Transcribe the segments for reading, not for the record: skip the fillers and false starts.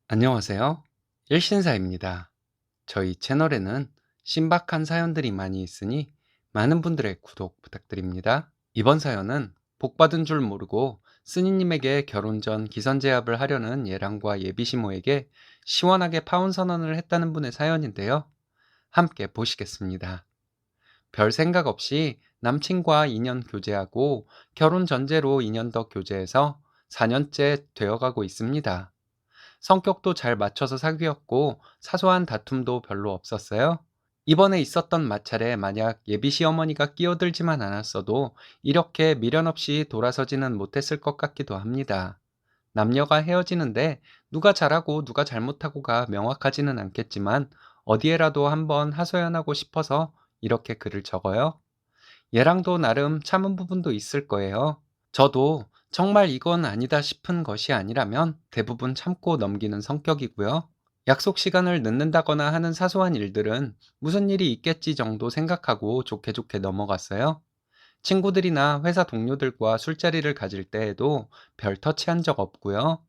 안녕하세요. 일신사입니다. 저희 채널에는 신박한 사연들이 많이 있으니 많은 분들의 구독 부탁드립니다. 이번 사연은 복 받은 줄 모르고 스님에게 결혼 전 기선제압을 하려는 예랑과 예비시모에게 시원하게 파혼 선언을 했다는 분의 사연인데요. 함께 보시겠습니다. 별 생각 없이 남친과 2년 교제하고 결혼 전제로 2년 더 교제해서 4년째 되어가고 있습니다. 성격도 잘 맞춰서 사귀었고 사소한 다툼도 별로 없었어요. 이번에 있었던 마찰에 만약 예비 시어머니가 끼어들지만 않았어도 이렇게 미련 없이 돌아서지는 못했을 것 같기도 합니다. 남녀가 헤어지는데 누가 잘하고 누가 잘못하고가 명확하지는 않겠지만 어디에라도 한번 하소연하고 싶어서 이렇게 글을 적어요. 얘랑도 나름 참은 부분도 있을 거예요. 저도 정말 이건 아니다 싶은 것이 아니라면 대부분 참고 넘기는 성격이고요. 약속 시간을 늦는다거나 하는 사소한 일들은 무슨 일이 있겠지 정도 생각하고 좋게 좋게 넘어갔어요. 친구들이나 회사 동료들과 술자리를 가질 때에도 별 터치한 적 없고요.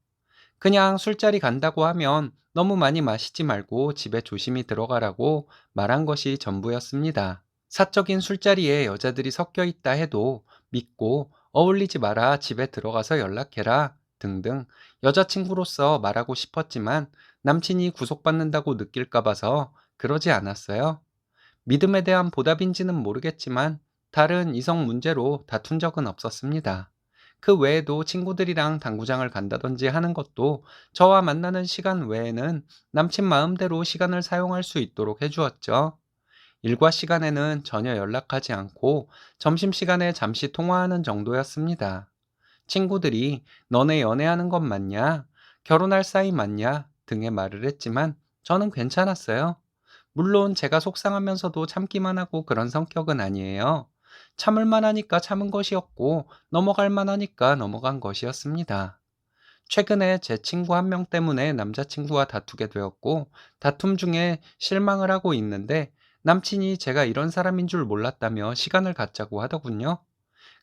그냥 술자리 간다고 하면 너무 많이 마시지 말고 집에 조심히 들어가라고 말한 것이 전부였습니다. 사적인 술자리에 여자들이 섞여 있다 해도 믿고 어울리지 마라, 집에 들어가서 연락해라 등등 여자친구로서 말하고 싶었지만 남친이 구속받는다고 느낄까 봐서 그러지 않았어요. 믿음에 대한 보답인지는 모르겠지만 다른 이성 문제로 다툰 적은 없었습니다. 그 외에도 친구들이랑 당구장을 간다든지 하는 것도 저와 만나는 시간 외에는 남친 마음대로 시간을 사용할 수 있도록 해주었죠. 일과 시간에는 전혀 연락하지 않고 점심시간에 잠시 통화하는 정도였습니다. 친구들이 너네 연애하는 것 맞냐? 결혼할 사이 맞냐? 등의 말을 했지만 저는 괜찮았어요. 물론 제가 속상하면서도 참기만 하고 그런 성격은 아니에요. 참을 만하니까 참은 것이었고 넘어갈 만하니까 넘어간 것이었습니다. 최근에 제 친구 한 명 때문에 남자친구와 다투게 되었고 다툼 중에 실망을 하고 있는데 남친이 제가 이런 사람인 줄 몰랐다며 시간을 갖자고 하더군요.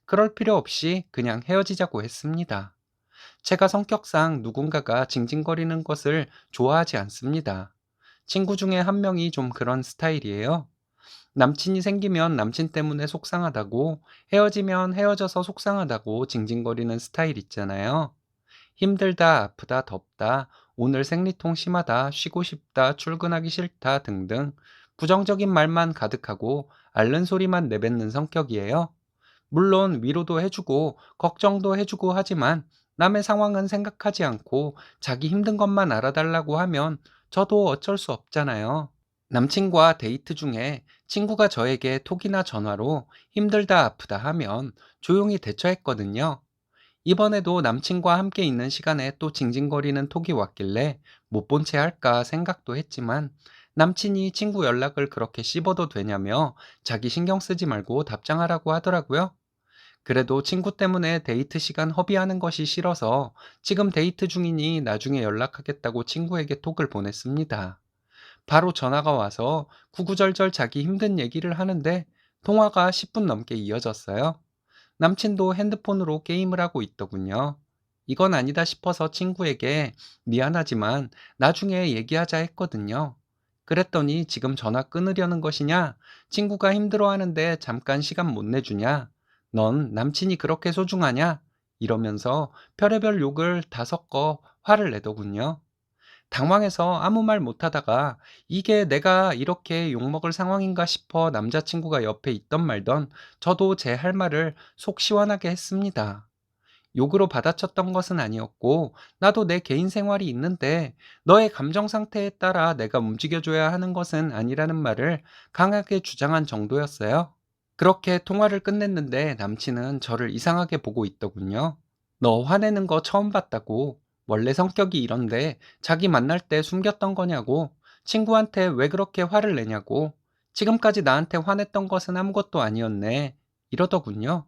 그럴 필요 없이 그냥 헤어지자고 했습니다. 제가 성격상 누군가가 징징거리는 것을 좋아하지 않습니다. 친구 중에 한 명이 좀 그런 스타일이에요. 남친이 생기면 남친 때문에 속상하다고, 헤어지면 헤어져서 속상하다고 징징거리는 스타일 있잖아요. 힘들다, 아프다, 덥다, 오늘 생리통 심하다, 쉬고 싶다, 출근하기 싫다 등등 부정적인 말만 가득하고 앓는 소리만 내뱉는 성격이에요. 물론 위로도 해주고 걱정도 해주고 하지만 남의 상황은 생각하지 않고 자기 힘든 것만 알아달라고 하면 저도 어쩔 수 없잖아요. 남친과 데이트 중에 친구가 저에게 톡이나 전화로 힘들다 아프다 하면 조용히 대처했거든요. 이번에도 남친과 함께 있는 시간에 또 징징거리는 톡이 왔길래 못 본 채 할까 생각도 했지만 남친이 친구 연락을 그렇게 씹어도 되냐며 자기 신경 쓰지 말고 답장하라고 하더라고요. 그래도 친구 때문에 데이트 시간 허비하는 것이 싫어서 지금 데이트 중이니 나중에 연락하겠다고 친구에게 톡을 보냈습니다. 바로 전화가 와서 구구절절 자기 힘든 얘기를 하는데 통화가 10분 넘게 이어졌어요. 남친도 핸드폰으로 게임을 하고 있더군요. 이건 아니다 싶어서 친구에게 미안하지만 나중에 얘기하자 했거든요. 그랬더니 지금 전화 끊으려는 것이냐? 친구가 힘들어하는데 잠깐 시간 못 내주냐? 넌 남친이 그렇게 소중하냐? 이러면서 별의별 욕을 다 섞어 화를 내더군요. 당황해서 아무 말 못하다가 이게 내가 이렇게 욕먹을 상황인가 싶어 남자친구가 옆에 있던 말던 저도 제 할 말을 속 시원하게 했습니다. 욕으로 받아쳤던 것은 아니었고 나도 내 개인 생활이 있는데 너의 감정 상태에 따라 내가 움직여줘야 하는 것은 아니라는 말을 강하게 주장한 정도였어요. 그렇게 통화를 끝냈는데 남친은 저를 이상하게 보고 있더군요. 너 화내는 거 처음 봤다고. 원래 성격이 이런데 자기 만날 때 숨겼던 거냐고. 친구한테 왜 그렇게 화를 내냐고. 지금까지 나한테 화냈던 것은 아무것도 아니었네. 이러더군요.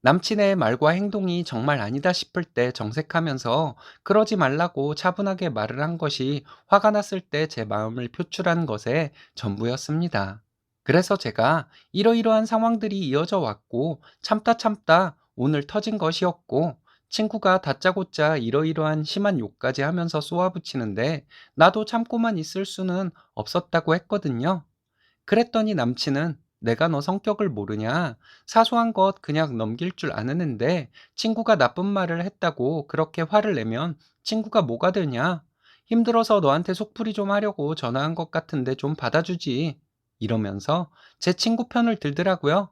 남친의 말과 행동이 정말 아니다 싶을 때 정색하면서 그러지 말라고 차분하게 말을 한 것이 화가 났을 때 제 마음을 표출한 것의 전부였습니다. 그래서 제가 이러이러한 상황들이 이어져 왔고 참다 참다 오늘 터진 것이었고 친구가 다짜고짜 이러이러한 심한 욕까지 하면서 쏘아붙이는데 나도 참고만 있을 수는 없었다고 했거든요. 그랬더니 남친은 내가 너 성격을 모르냐? 사소한 것 그냥 넘길 줄 아는데 친구가 나쁜 말을 했다고 그렇게 화를 내면 친구가 뭐가 되냐? 힘들어서 너한테 속풀이 좀 하려고 전화한 것 같은데 좀 받아주지. 이러면서 제 친구 편을 들더라고요.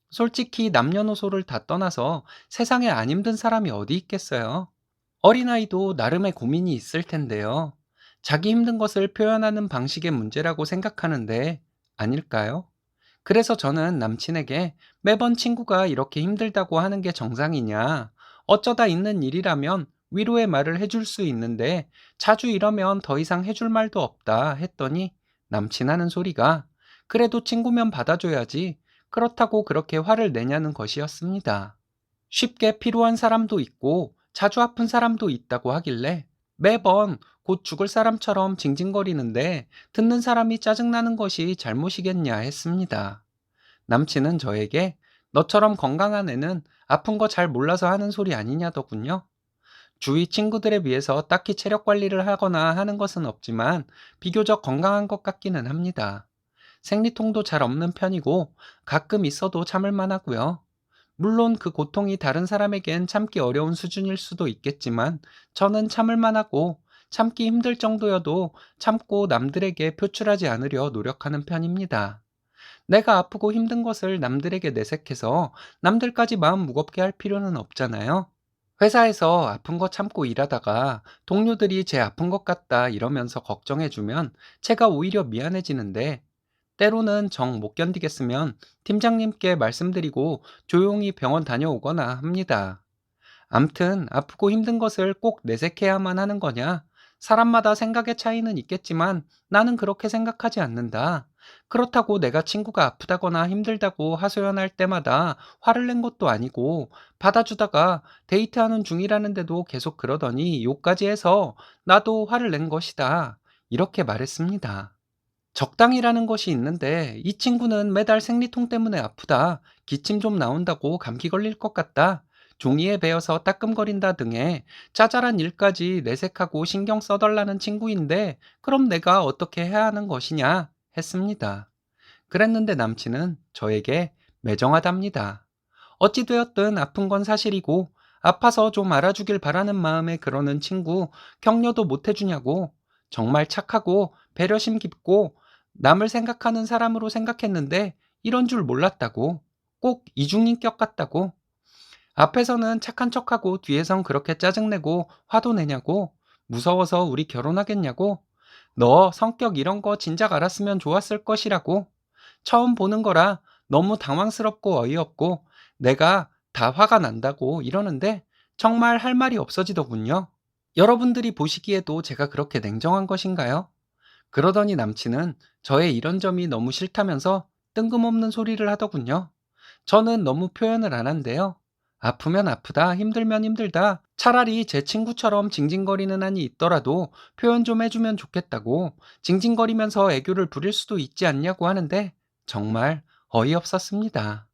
솔직히 남녀노소를 다 떠나서 세상에 안 힘든 사람이 어디 있겠어요? 어린아이도 나름의 고민이 있을 텐데요. 자기 힘든 것을 표현하는 방식의 문제라고 생각하는데 아닐까요? 그래서 저는 남친에게 매번 친구가 이렇게 힘들다고 하는 게 정상이냐, 어쩌다 있는 일이라면 위로의 말을 해줄 수 있는데 자주 이러면 더 이상 해줄 말도 없다 했더니 남친 하는 소리가 그래도 친구면 받아줘야지 그렇다고 그렇게 화를 내냐는 것이었습니다. 쉽게 피로한 사람도 있고 자주 아픈 사람도 있다고 하길래 매번 곧 죽을 사람처럼 징징거리는데 듣는 사람이 짜증나는 것이 잘못이겠냐 했습니다. 남친은 저에게 너처럼 건강한 애는 아픈 거 잘 몰라서 하는 소리 아니냐더군요. 주위 친구들에 비해서 딱히 체력 관리를 하거나 하는 것은 없지만 비교적 건강한 것 같기는 합니다. 생리통도 잘 없는 편이고 가끔 있어도 참을 만하고요. 물론 그 고통이 다른 사람에겐 참기 어려운 수준일 수도 있겠지만 저는 참을 만하고 참기 힘들 정도여도 참고 남들에게 표출하지 않으려 노력하는 편입니다. 내가 아프고 힘든 것을 남들에게 내색해서 남들까지 마음 무겁게 할 필요는 없잖아요. 회사에서 아픈 거 참고 일하다가 동료들이 제 아픈 것 같다 이러면서 걱정해주면 제가 오히려 미안해지는데 때로는 정 못 견디겠으면 팀장님께 말씀드리고 조용히 병원 다녀오거나 합니다. 암튼 아프고 힘든 것을 꼭 내색해야만 하는 거냐? 사람마다 생각의 차이는 있겠지만 나는 그렇게 생각하지 않는다. 그렇다고 내가 친구가 아프다거나 힘들다고 하소연할 때마다 화를 낸 것도 아니고 받아주다가 데이트하는 중이라는데도 계속 그러더니 욕까지 해서 나도 화를 낸 것이다. 이렇게 말했습니다. 적당이라는 것이 있는데 이 친구는 매달 생리통 때문에 아프다. 기침 좀 나온다고 감기 걸릴 것 같다. 종이에 베어서 따끔거린다 등의 짜잘한 일까지 내색하고 신경 써달라는 친구인데 그럼 내가 어떻게 해야 하는 것이냐 했습니다. 그랬는데 남친은 저에게 매정하답니다. 어찌되었든 아픈 건 사실이고 아파서 좀 알아주길 바라는 마음에 그러는 친구 격려도 못 해주냐고 정말 착하고 배려심 깊고 남을 생각하는 사람으로 생각했는데 이런 줄 몰랐다고 꼭 이중인격 같다고 앞에서는 착한 척하고 뒤에선 그렇게 짜증내고 화도 내냐고 무서워서 우리 결혼하겠냐고 너 성격 이런 거 진작 알았으면 좋았을 것이라고 처음 보는 거라 너무 당황스럽고 어이없고 내가 다 화가 난다고 이러는데 정말 할 말이 없어지더군요. 여러분들이 보시기에도 제가 그렇게 냉정한 것인가요? 그러더니 남친은 저의 이런 점이 너무 싫다면서 뜬금없는 소리를 하더군요. 저는 너무 표현을 안 한대요. 아프면 아프다, 힘들면 힘들다. 차라리 제 친구처럼 징징거리는 한이 있더라도 표현 좀 해주면 좋겠다고 징징거리면서 애교를 부릴 수도 있지 않냐고 하는데 정말 어이없었습니다.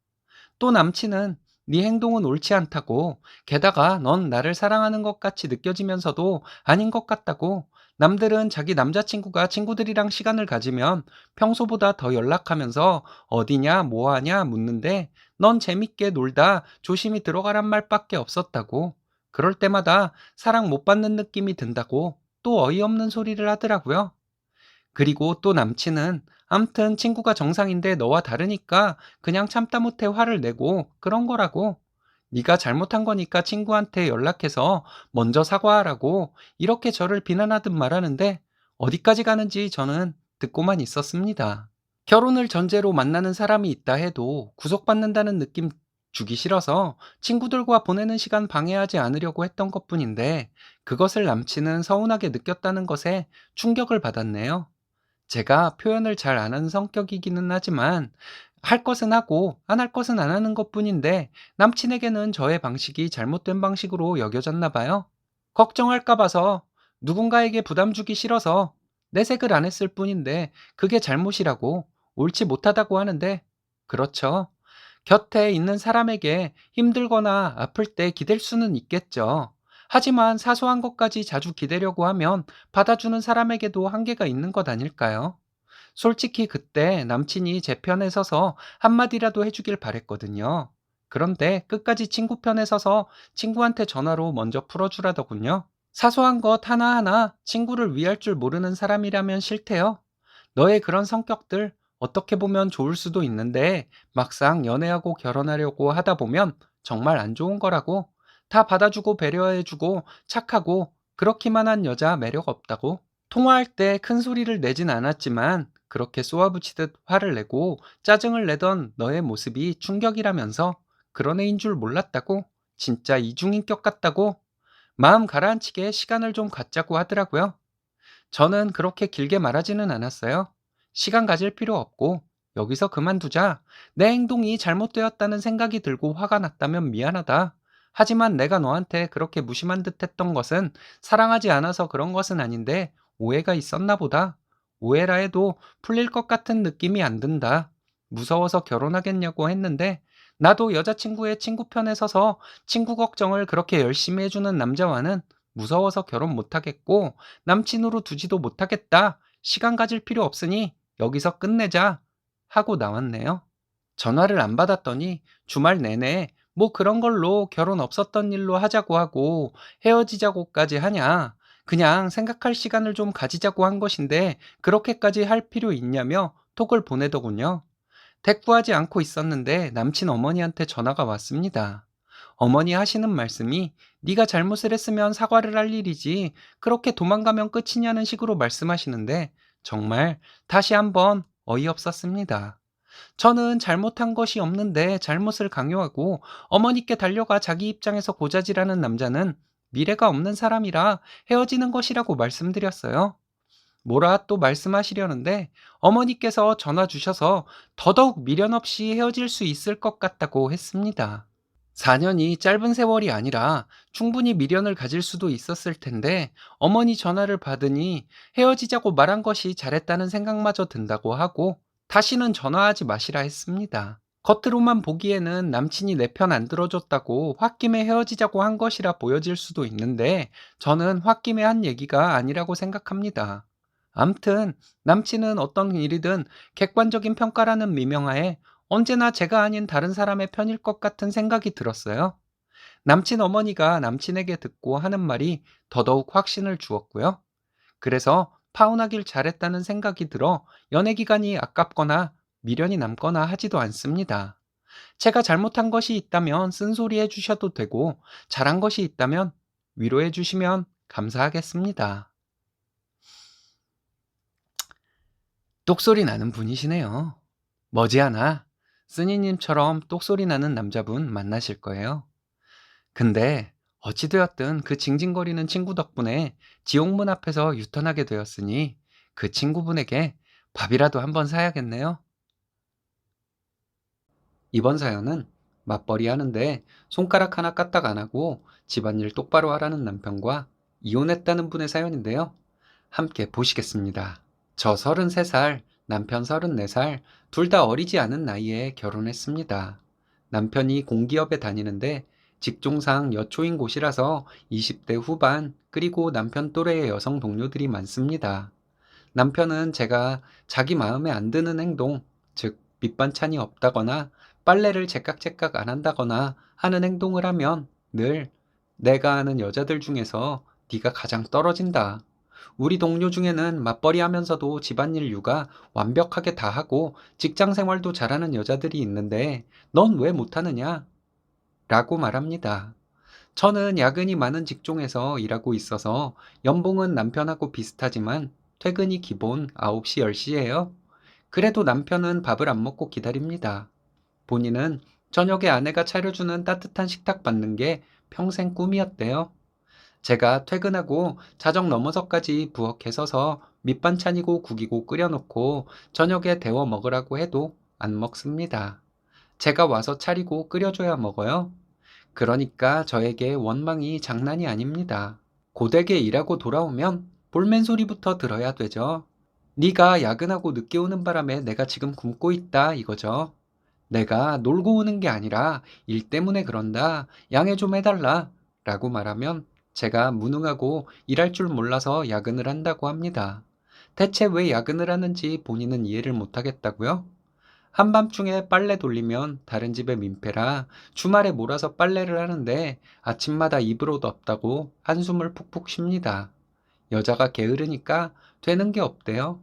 또 남친은 네 행동은 옳지 않다고 게다가 넌 나를 사랑하는 것 같이 느껴지면서도 아닌 것 같다고 남들은 자기 남자친구가 친구들이랑 시간을 가지면 평소보다 더 연락하면서 어디냐 뭐하냐 묻는데 넌 재밌게 놀다 조심히 들어가란 말밖에 없었다고 그럴 때마다 사랑 못 받는 느낌이 든다고 또 어이없는 소리를 하더라고요. 그리고 또 남친은 암튼 친구가 정상인데 너와 다르니까 그냥 참다 못해 화를 내고 그런 거라고. 네가 잘못한 거니까 친구한테 연락해서 먼저 사과하라고 이렇게 저를 비난하듯 말하는데 어디까지 가는지 저는 듣고만 있었습니다. 결혼을 전제로 만나는 사람이 있다 해도 구속받는다는 느낌 주기 싫어서 친구들과 보내는 시간 방해하지 않으려고 했던 것뿐인데 그것을 남친은 서운하게 느꼈다는 것에 충격을 받았네요. 제가 표현을 잘 안 하는 성격이기는 하지만 할 것은 하고 안 할 것은 안 하는 것뿐인데 남친에게는 저의 방식이 잘못된 방식으로 여겨졌나 봐요. 걱정할까 봐서 누군가에게 부담 주기 싫어서 내색을 안 했을 뿐인데 그게 잘못이라고 옳지 못하다고 하는데 그렇죠. 곁에 있는 사람에게 힘들거나 아플 때 기댈 수는 있겠죠. 하지만 사소한 것까지 자주 기대려고 하면 받아주는 사람에게도 한계가 있는 것 아닐까요? 솔직히 그때 남친이 제 편에 서서 한마디라도 해주길 바랬거든요. 그런데 끝까지 친구 편에 서서 친구한테 전화로 먼저 풀어주라더군요. 사소한 것 하나하나 친구를 위할 줄 모르는 사람이라면 싫대요. 너의 그런 성격들 어떻게 보면 좋을 수도 있는데 막상 연애하고 결혼하려고 하다 보면 정말 안 좋은 거라고. 다 받아주고 배려해주고 착하고 그렇기만 한 여자 매력 없다고. 통화할 때 큰 소리를 내진 않았지만 그렇게 쏘아붙이듯 화를 내고 짜증을 내던 너의 모습이 충격이라면서 그런 애인 줄 몰랐다고. 진짜 이중인격 같다고. 마음 가라앉히게 시간을 좀 갖자고 하더라고요. 저는 그렇게 길게 말하지는 않았어요. 시간 가질 필요 없고, 여기서 그만두자. 내 행동이 잘못되었다는 생각이 들고 화가 났다면 미안하다. 하지만 내가 너한테 그렇게 무심한 듯 했던 것은 사랑하지 않아서 그런 것은 아닌데 오해가 있었나 보다. 오해라 해도 풀릴 것 같은 느낌이 안 든다. 무서워서 결혼하겠냐고 했는데 나도 여자친구의 친구 편에 서서 친구 걱정을 그렇게 열심히 해주는 남자와는 무서워서 결혼 못하겠고 남친으로 두지도 못하겠다. 시간 가질 필요 없으니 여기서 끝내자. 하고 나왔네요. 전화를 안 받았더니 주말 내내 뭐 그런 걸로 결혼 없었던 일로 하자고 하고 헤어지자고까지 하냐. 그냥 생각할 시간을 좀 가지자고 한 것인데 그렇게까지 할 필요 있냐며 톡을 보내더군요. 대꾸하지 않고 있었는데 남친 어머니한테 전화가 왔습니다. 어머니 하시는 말씀이 네가 잘못을 했으면 사과를 할 일이지 그렇게 도망가면 끝이냐는 식으로 말씀하시는데 정말 다시 한번 어이없었습니다. 저는 잘못한 것이 없는데 잘못을 강요하고 어머니께 달려가 자기 입장에서 고자질하는 남자는 미래가 없는 사람이라 헤어지는 것이라고 말씀드렸어요. 뭐라 또 말씀하시려는데 어머니께서 전화 주셔서 더더욱 미련 없이 헤어질 수 있을 것 같다고 했습니다. 4년이 짧은 세월이 아니라 충분히 미련을 가질 수도 있었을 텐데 어머니 전화를 받으니 헤어지자고 말한 것이 잘했다는 생각마저 든다고 하고 다시는 전화하지 마시라 했습니다. 겉으로만 보기에는 남친이 내 편 안 들어줬다고 홧김에 헤어지자고 한 것이라 보여질 수도 있는데 저는 홧김에 한 얘기가 아니라고 생각합니다. 암튼 남친은 어떤 일이든 객관적인 평가라는 미명하에 언제나 제가 아닌 다른 사람의 편일 것 같은 생각이 들었어요. 남친 어머니가 남친에게 듣고 하는 말이 더더욱 확신을 주었고요. 그래서 파혼하길 잘했다는 생각이 들어 연애 기간이 아깝거나 미련이 남거나 하지도 않습니다. 제가 잘못한 것이 있다면 쓴소리 해주셔도 되고 잘한 것이 있다면 위로해 주시면 감사하겠습니다. 똑소리 나는 분이시네요. 머지않아 쓰니님처럼 똑소리 나는 남자분 만나실 거예요. 근데 어찌되었든 그 징징거리는 친구 덕분에 지옥문 앞에서 유턴하게 되었으니 그 친구분에게 밥이라도 한번 사야겠네요. 이번 사연은 맞벌이 하는데 손가락 하나 까딱 안 하고 집안일 똑바로 하라는 남편과 이혼했다는 분의 사연인데요. 함께 보시겠습니다. 저 33살, 남편 34살, 둘 다 어리지 않은 나이에 결혼했습니다. 남편이 공기업에 다니는데 직종상 여초인 곳이라서 20대 후반, 그리고 남편 또래의 여성 동료들이 많습니다. 남편은 제가 자기 마음에 안 드는 행동, 즉 밑반찬이 없다거나 빨래를 제깍제깍 안 한다거나 하는 행동을 하면 늘 내가 아는 여자들 중에서 네가 가장 떨어진다. 우리 동료 중에는 맞벌이 하면서도 집안일 육아 완벽하게 다 하고 직장 생활도 잘하는 여자들이 있는데 넌 왜 못하느냐? 라고 말합니다. 저는 야근이 많은 직종에서 일하고 있어서 연봉은 남편하고 비슷하지만 퇴근이 기본 9시, 10시예요. 그래도 남편은 밥을 안 먹고 기다립니다. 본인은 저녁에 아내가 차려주는 따뜻한 식탁 받는 게 평생 꿈이었대요. 제가 퇴근하고 자정 넘어서까지 부엌에 서서 밑반찬이고 국이고 끓여놓고 저녁에 데워 먹으라고 해도 안 먹습니다. 제가 와서 차리고 끓여줘야 먹어요. 그러니까 저에게 원망이 장난이 아닙니다. 고되게 일하고 돌아오면 볼멘 소리부터 들어야 되죠. 네가 야근하고 늦게 오는 바람에 내가 지금 굶고 있다 이거죠. 내가 놀고 오는 게 아니라 일 때문에 그런다. 양해 좀 해달라. 라고 말하면 제가 무능하고 일할 줄 몰라서 야근을 한다고 합니다. 대체 왜 야근을 하는지 본인은 이해를 못하겠다고요? 한밤중에 빨래 돌리면 다른 집의 민폐라 주말에 몰아서 빨래를 하는데 아침마다 입으로 덮다고 한숨을 푹푹 쉽니다. 여자가 게으르니까 되는 게 없대요.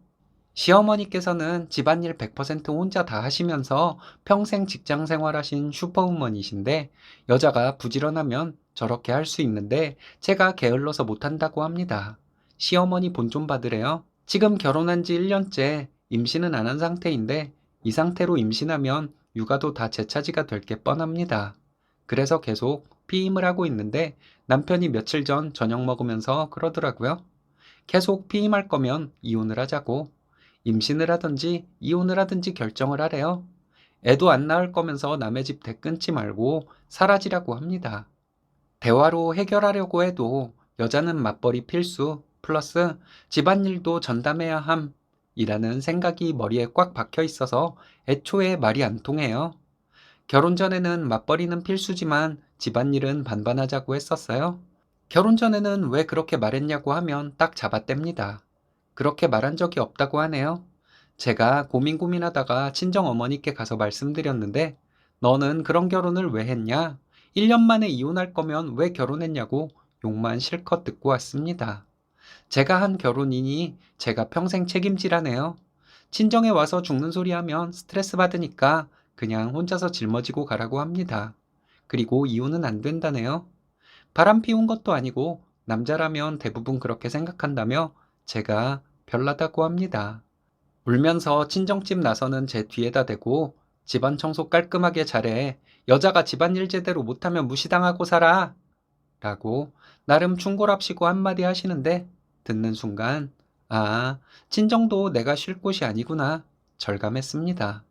시어머니께서는 집안일 100% 혼자 다 하시면서 평생 직장 생활하신 슈퍼우먼이신데 여자가 부지런하면 저렇게 할 수 있는데 제가 게을러서 못한다고 합니다. 시어머니 본 좀 받으래요. 지금 결혼한 지 1년째 임신은 안 한 상태인데 이 상태로 임신하면 육아도 다 제 차지가 될 게 뻔합니다. 그래서 계속 피임을 하고 있는데 남편이 며칠 전 저녁 먹으면서 그러더라고요. 계속 피임할 거면 이혼을 하자고. 임신을 하든지 이혼을 하든지 결정을 하래요. 애도 안 낳을 거면서 남의 집 대 끊지 말고 사라지라고 합니다. 대화로 해결하려고 해도 여자는 맞벌이 필수 플러스 집안일도 전담해야 함이라는 생각이 머리에 꽉 박혀 있어서 애초에 말이 안 통해요. 결혼 전에는 맞벌이는 필수지만 집안일은 반반하자고 했었어요. 결혼 전에는 왜 그렇게 말했냐고 하면 딱 잡아뗍니다. 그렇게 말한 적이 없다고 하네요. 제가 고민하다가 친정 어머니께 가서 말씀드렸는데 너는 그런 결혼을 왜 했냐? 1년 만에 이혼할 거면 왜 결혼했냐고 욕만 실컷 듣고 왔습니다. 제가 한 결혼이니 제가 평생 책임지라네요. 친정에 와서 죽는 소리 하면 스트레스 받으니까 그냥 혼자서 짊어지고 가라고 합니다. 그리고 이혼은 안 된다네요. 바람 피운 것도 아니고 남자라면 대부분 그렇게 생각한다며 제가 별나다고 합니다. 울면서 친정집 나서는 제 뒤에다 대고 집안 청소 깔끔하게 잘해. 여자가 집안일 제대로 못하면 무시당하고 살아. 라고 나름 충고랍시고 한마디 하시는데 듣는 순간 아, 친정도 내가 쉴 곳이 아니구나 절감했습니다.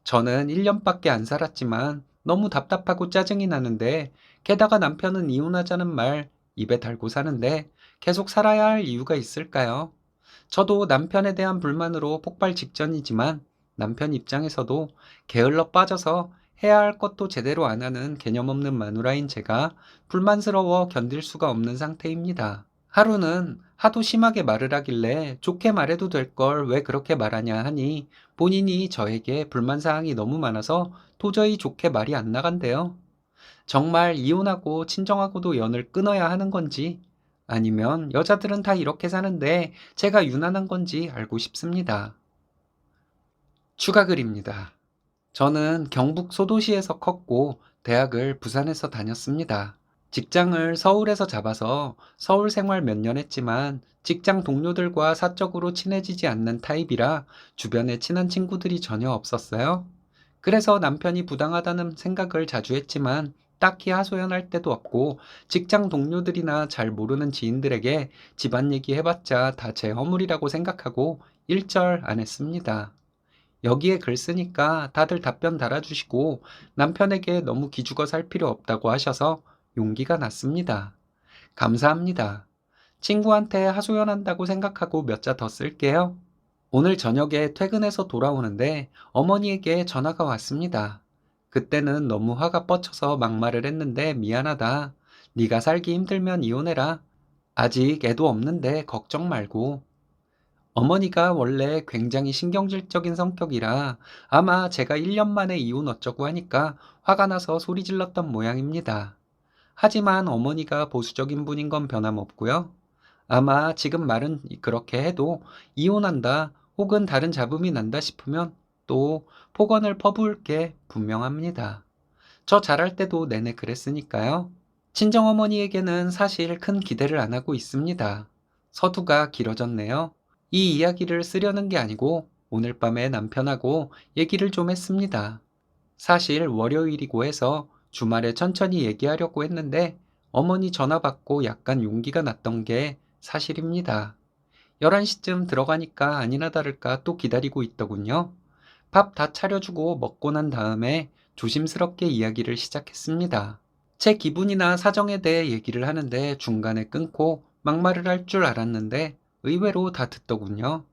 저는 1년밖에 안 살았지만 너무 답답하고 짜증이 나는데 게다가 남편은 이혼하자는 말 입에 달고 사는데 계속 살아야 할 이유가 있을까요? 저도 남편에 대한 불만으로 폭발 직전이지만 남편 입장에서도 게을러 빠져서 해야 할 것도 제대로 안 하는 개념 없는 마누라인 제가 불만스러워 견딜 수가 없는 상태입니다. 하루는 하도 심하게 말을 하길래 좋게 말해도 될 걸 왜 그렇게 말하냐 하니 본인이 저에게 불만사항이 너무 많아서 도저히 좋게 말이 안 나간대요. 정말 이혼하고 친정하고도 연을 끊어야 하는 건지 아니면 여자들은 다 이렇게 사는데 제가 유난한 건지 알고 싶습니다. 추가 글입니다. 저는 경북 소도시에서 컸고 대학을 부산에서 다녔습니다. 직장을 서울에서 잡아서 서울 생활 몇 년 했지만 직장 동료들과 사적으로 친해지지 않는 타입이라 주변에 친한 친구들이 전혀 없었어요. 그래서 남편이 부당하다는 생각을 자주 했지만 딱히 하소연할 때도 없고 직장 동료들이나 잘 모르는 지인들에게 집안 얘기 해봤자 다 제 허물이라고 생각하고 일절 안 했습니다. 여기에 글 쓰니까 다들 답변 달아주시고 남편에게 너무 기죽어 살 필요 없다고 하셔서 용기가 났습니다. 감사합니다. 친구한테 하소연한다고 생각하고 몇 자 더 쓸게요. 오늘 저녁에 퇴근해서 돌아오는데 어머니에게 전화가 왔습니다. 그때는 너무 화가 뻗쳐서 막말을 했는데 미안하다. 네가 살기 힘들면 이혼해라. 아직 애도 없는데 걱정 말고. 어머니가 원래 굉장히 신경질적인 성격이라 아마 제가 1년 만에 이혼 어쩌고 하니까 화가 나서 소리 질렀던 모양입니다. 하지만 어머니가 보수적인 분인 건 변함없고요. 아마 지금 말은 그렇게 해도 이혼한다 혹은 다른 잡음이 난다 싶으면 또 폭언을 퍼부을 게 분명합니다. 저 잘할 때도 내내 그랬으니까요. 친정어머니에게는 사실 큰 기대를 안 하고 있습니다. 서두가 길어졌네요. 이 이야기를 쓰려는 게 아니고 오늘 밤에 남편하고 얘기를 좀 했습니다. 사실 월요일이고 해서 주말에 천천히 얘기하려고 했는데 어머니 전화 받고 약간 용기가 났던 게 사실입니다. 11시쯤 들어가니까 아니나 다를까 또 기다리고 있더군요. 밥 다 차려주고 먹고 난 다음에 조심스럽게 이야기를 시작했습니다. 제 기분이나 사정에 대해 얘기를 하는데 중간에 끊고 막말을 할 줄 알았는데 의외로 다 듣더군요.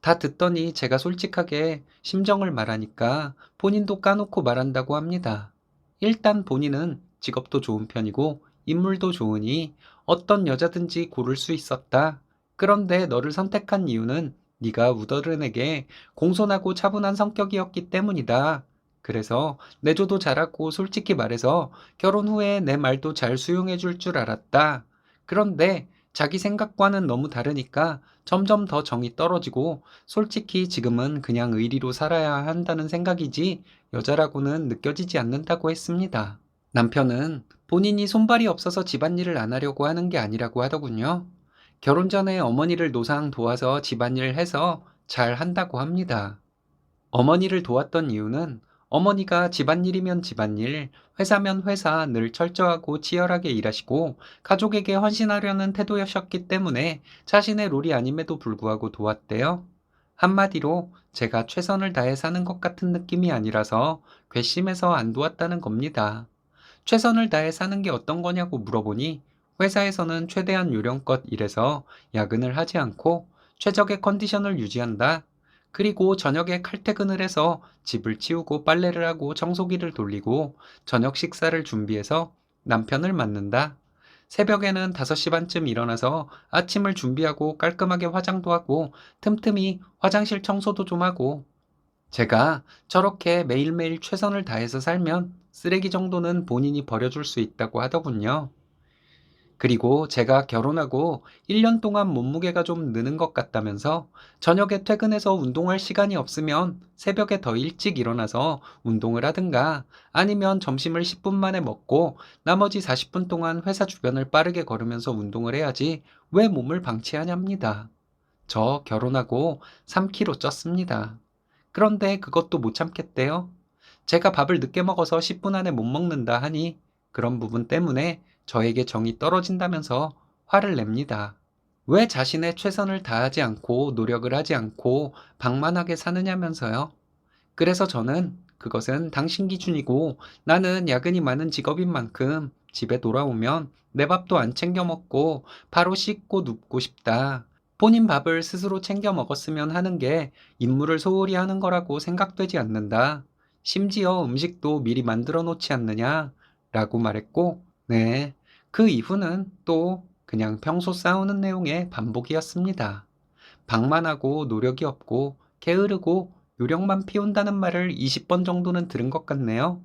다 듣더니 제가 솔직하게 심정을 말하니까 본인도 까놓고 말한다고 합니다. 일단 본인은 직업도 좋은 편이고 인물도 좋으니 어떤 여자든지 고를 수 있었다. 그런데 너를 선택한 이유는 네가 우더른에게 공손하고 차분한 성격이었기 때문이다. 그래서 내조도 잘하고 솔직히 말해서 결혼 후에 내 말도 잘 수용해 줄 줄 알았다. 그런데 자기 생각과는 너무 다르니까 점점 더 정이 떨어지고 솔직히 지금은 그냥 의리로 살아야 한다는 생각이지 여자라고는 느껴지지 않는다고 했습니다. 남편은 본인이 손발이 없어서 집안일을 안 하려고 하는 게 아니라고 하더군요. 결혼 전에 어머니를 노상 도와서 집안일 해서 잘 한다고 합니다. 어머니를 도왔던 이유는 어머니가 집안일이면 집안일, 회사면 회사 늘 철저하고 치열하게 일하시고 가족에게 헌신하려는 태도였기 때문에 자신의 롤이 아님에도 불구하고 도왔대요. 한마디로 제가 최선을 다해 사는 것 같은 느낌이 아니라서 괘씸해서 안 도왔다는 겁니다. 최선을 다해 사는 게 어떤 거냐고 물어보니 회사에서는 최대한 요령껏 일해서 야근을 하지 않고 최적의 컨디션을 유지한다. 그리고 저녁에 칼퇴근을 해서 집을 치우고 빨래를 하고 청소기를 돌리고 저녁 식사를 준비해서 남편을 맞는다. 새벽에는 5시 반쯤 일어나서 아침을 준비하고 깔끔하게 화장도 하고 틈틈이 화장실 청소도 좀 하고 제가 저렇게 매일매일 최선을 다해서 살면 쓰레기 정도는 본인이 버려줄 수 있다고 하더군요. 그리고 제가 결혼하고 1년 동안 몸무게가 좀 느는 것 같다면서 저녁에 퇴근해서 운동할 시간이 없으면 새벽에 더 일찍 일어나서 운동을 하든가 아니면 점심을 10분 만에 먹고 나머지 40분 동안 회사 주변을 빠르게 걸으면서 운동을 해야지 왜 몸을 방치하냐입니다. 저 결혼하고 3kg 쪘습니다. 그런데 그것도 못 참겠대요. 제가 밥을 늦게 먹어서 10분 안에 못 먹는다 하니 그런 부분 때문에 저에게 정이 떨어진다면서 화를 냅니다. 왜 자신의 최선을 다하지 않고 노력을 하지 않고 방만하게 사느냐면서요. 그래서 저는 그것은 당신 기준이고 나는 야근이 많은 직업인 만큼 집에 돌아오면 내 밥도 안 챙겨 먹고 바로 씻고 눕고 싶다. 본인 밥을 스스로 챙겨 먹었으면 하는 게 임무를 소홀히 하는 거라고 생각되지 않는다. 심지어 음식도 미리 만들어 놓지 않느냐? 라고 말했고, 네. 그 이후는 또 그냥 평소 싸우는 내용의 반복이었습니다. 방만하고 노력이 없고 게으르고 요령만 피운다는 말을 20번 정도는 들은 것 같네요.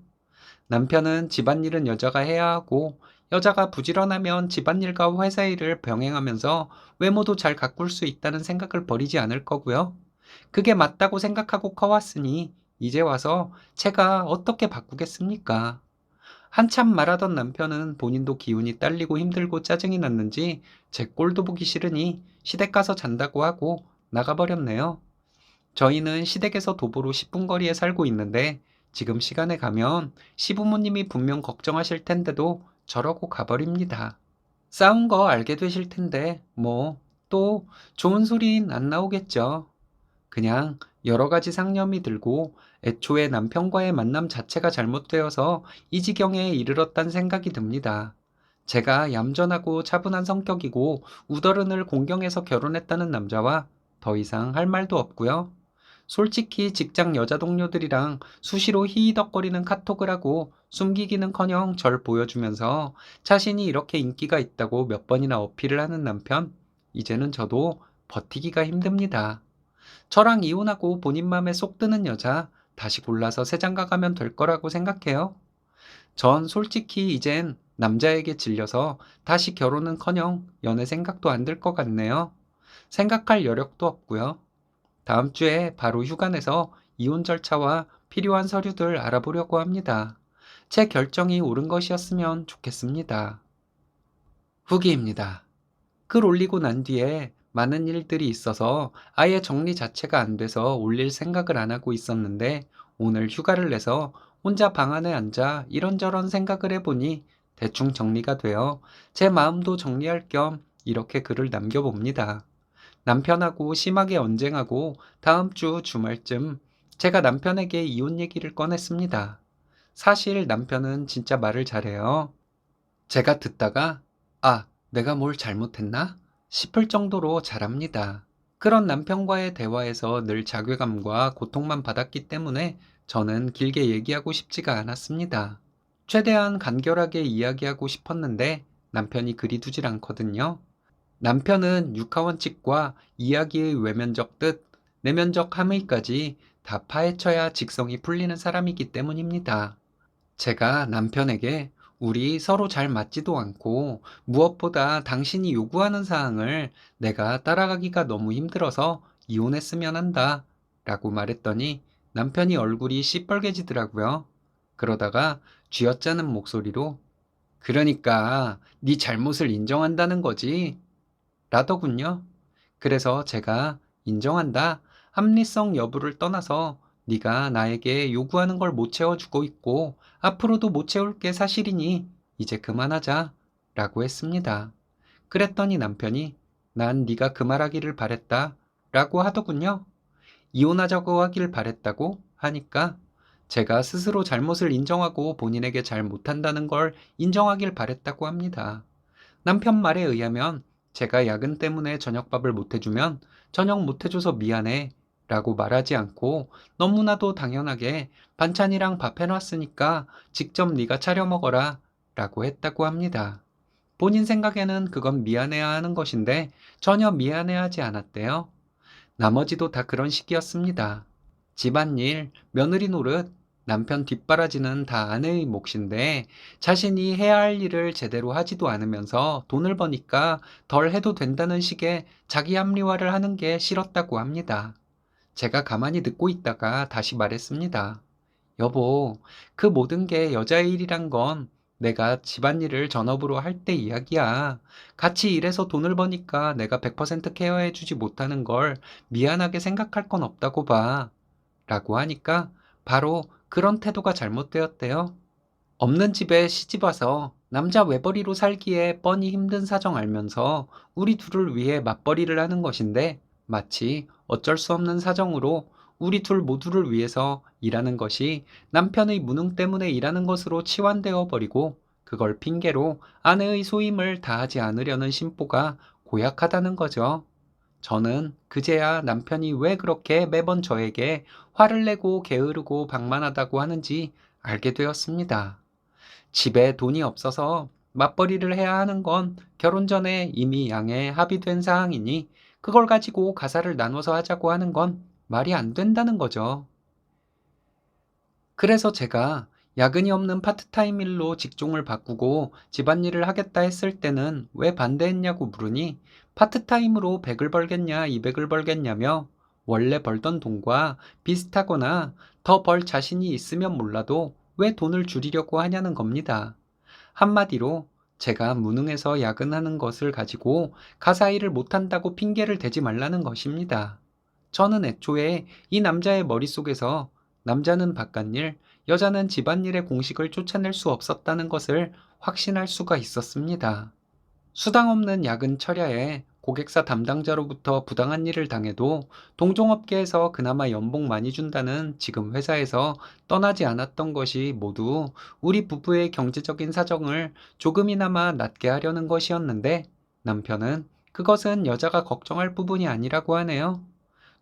남편은 집안일은 여자가 해야 하고 여자가 부지런하면 집안일과 회사 일을 병행하면서 외모도 잘 가꿀 수 있다는 생각을 버리지 않을 거고요. 그게 맞다고 생각하고 커왔으니 이제 와서 제가 어떻게 바꾸겠습니까? 한참 말하던 남편은 본인도 기운이 딸리고 힘들고 짜증이 났는지 제 꼴도 보기 싫으니 시댁 가서 잔다고 하고 나가버렸네요. 저희는 시댁에서 도보로 10분 거리에 살고 있는데 지금 시간에 가면 시부모님이 분명 걱정하실 텐데도 저러고 가버립니다. 싸운 거 알게 되실 텐데 뭐 또 좋은 소린 안 나오겠죠. 그냥 여러 가지 상념이 들고 애초에 남편과의 만남 자체가 잘못되어서 이 지경에 이르렀단 생각이 듭니다. 제가 얌전하고 차분한 성격이고 우더른을 공경해서 결혼했다는 남자와 더 이상 할 말도 없고요. 솔직히 직장 여자 동료들이랑 수시로 히히덕거리는 카톡을 하고 숨기기는커녕 절 보여주면서 자신이 이렇게 인기가 있다고 몇 번이나 어필을 하는 남편, 이제는 저도 버티기가 힘듭니다. 저랑 이혼하고 본인 맘에 쏙 드는 여자 다시 골라서 새장가 가면 될 거라고 생각해요. 전 솔직히 이젠 남자에게 질려서 다시 결혼은커녕 연애 생각도 안 들 것 같네요. 생각할 여력도 없고요. 다음 주에 바로 휴가 내서 이혼 절차와 필요한 서류들 알아보려고 합니다. 제 결정이 옳은 것이었으면 좋겠습니다. 후기입니다. 글 올리고 난 뒤에 많은 일들이 있어서 아예 정리 자체가 안 돼서 올릴 생각을 안 하고 있었는데 오늘 휴가를 내서 혼자 방 안에 앉아 이런저런 생각을 해보니 대충 정리가 되어 제 마음도 정리할 겸 이렇게 글을 남겨봅니다. 남편하고 심하게 언쟁하고 다음 주 주말쯤 제가 남편에게 이혼 얘기를 꺼냈습니다. 사실 남편은 진짜 말을 잘해요. 제가 듣다가 아, 내가 뭘 잘못했나? 싶을 정도로 잘합니다. 그런 남편과의 대화에서 늘 자괴감과 고통만 받았기 때문에 저는 길게 얘기하고 싶지가 않았습니다. 최대한 간결하게 이야기하고 싶었는데 남편이 그리 두질 않거든요. 남편은 육하원칙과 이야기의 외면적 뜻, 내면적 함의까지 다 파헤쳐야 직성이 풀리는 사람이기 때문입니다. 제가 남편에게 우리 서로 잘 맞지도 않고 무엇보다 당신이 요구하는 사항을 내가 따라가기가 너무 힘들어서 이혼했으면 한다 라고 말했더니 남편이 얼굴이 시뻘개지더라고요. 그러다가 쥐어짜는 목소리로 그러니까 네 잘못을 인정한다는 거지 라더군요. 그래서 제가 인정한다. 합리성 여부를 떠나서 네가 나에게 요구하는 걸 못 채워주고 있고 앞으로도 못 채울 게 사실이니 이제 그만하자 라고 했습니다. 그랬더니 남편이 난 네가 그 말하기를 바랬다 라고 하더군요. 이혼하자고 하길 바랬다고 하니까 제가 스스로 잘못을 인정하고 본인에게 잘 못한다는 걸 인정하길 바랬다고 합니다. 남편 말에 의하면 제가 야근 때문에 저녁밥을 못 해주면 저녁 못 해줘서 미안해 라고 말하지 않고 너무나도 당연하게 반찬이랑 밥 해놨으니까 직접 네가 차려 먹어라 라고 했다고 합니다. 본인 생각에는 그건 미안해야 하는 것인데 전혀 미안해하지 않았대요. 나머지도 다 그런 식이었습니다. 집안일, 며느리 노릇, 남편 뒷바라지는 다 아내의 몫인데 자신이 해야 할 일을 제대로 하지도 않으면서 돈을 버니까 덜 해도 된다는 식의 자기 합리화를 하는 게 싫었다고 합니다. 제가 가만히 듣고 있다가 다시 말했습니다. 여보, 그 모든 게 여자의 일이란 건 내가 집안일을 전업으로 할 때 이야기야. 같이 일해서 돈을 버니까 내가 100% 케어해주지 못하는 걸 미안하게 생각할 건 없다고 봐. 라고 하니까 바로 그런 태도가 잘못되었대요. 없는 집에 시집 와서 남자 외벌이로 살기에 뻔히 힘든 사정 알면서 우리 둘을 위해 맞벌이를 하는 것인데 마치 어쩔 수 없는 사정으로 우리 둘 모두를 위해서 일하는 것이 남편의 무능 때문에 일하는 것으로 치환되어 버리고 그걸 핑계로 아내의 소임을 다하지 않으려는 심보가 고약하다는 거죠. 저는 그제야 남편이 왜 그렇게 매번 저에게 화를 내고 게으르고 방만하다고 하는지 알게 되었습니다. 집에 돈이 없어서 맞벌이를 해야 하는 건 결혼 전에 이미 양해 합의된 사항이니 그걸 가지고 가사를 나눠서 하자고 하는 건 말이 안 된다는 거죠. 그래서 제가 야근이 없는 파트타임 일로 직종을 바꾸고 집안일을 하겠다 했을 때는 왜 반대했냐고 물으니 파트타임으로 100을 벌겠냐 200을 벌겠냐며 원래 벌던 돈과 비슷하거나 더 벌 자신이 있으면 몰라도 왜 돈을 줄이려고 하냐는 겁니다. 한마디로 제가 무능해서 야근하는 것을 가지고 가사 일을 못한다고 핑계를 대지 말라는 것입니다. 저는 애초에 이 남자의 머릿속에서 남자는 바깥일, 여자는 집안일의 공식을 쫓아낼 수 없었다는 것을 확신할 수가 있었습니다. 수당 없는 야근 철야에 고객사 담당자로부터 부당한 일을 당해도 동종업계에서 그나마 연봉 많이 준다는 지금 회사에서 떠나지 않았던 것이 모두 우리 부부의 경제적인 사정을 조금이나마 낫게 하려는 것이었는데 남편은 그것은 여자가 걱정할 부분이 아니라고 하네요.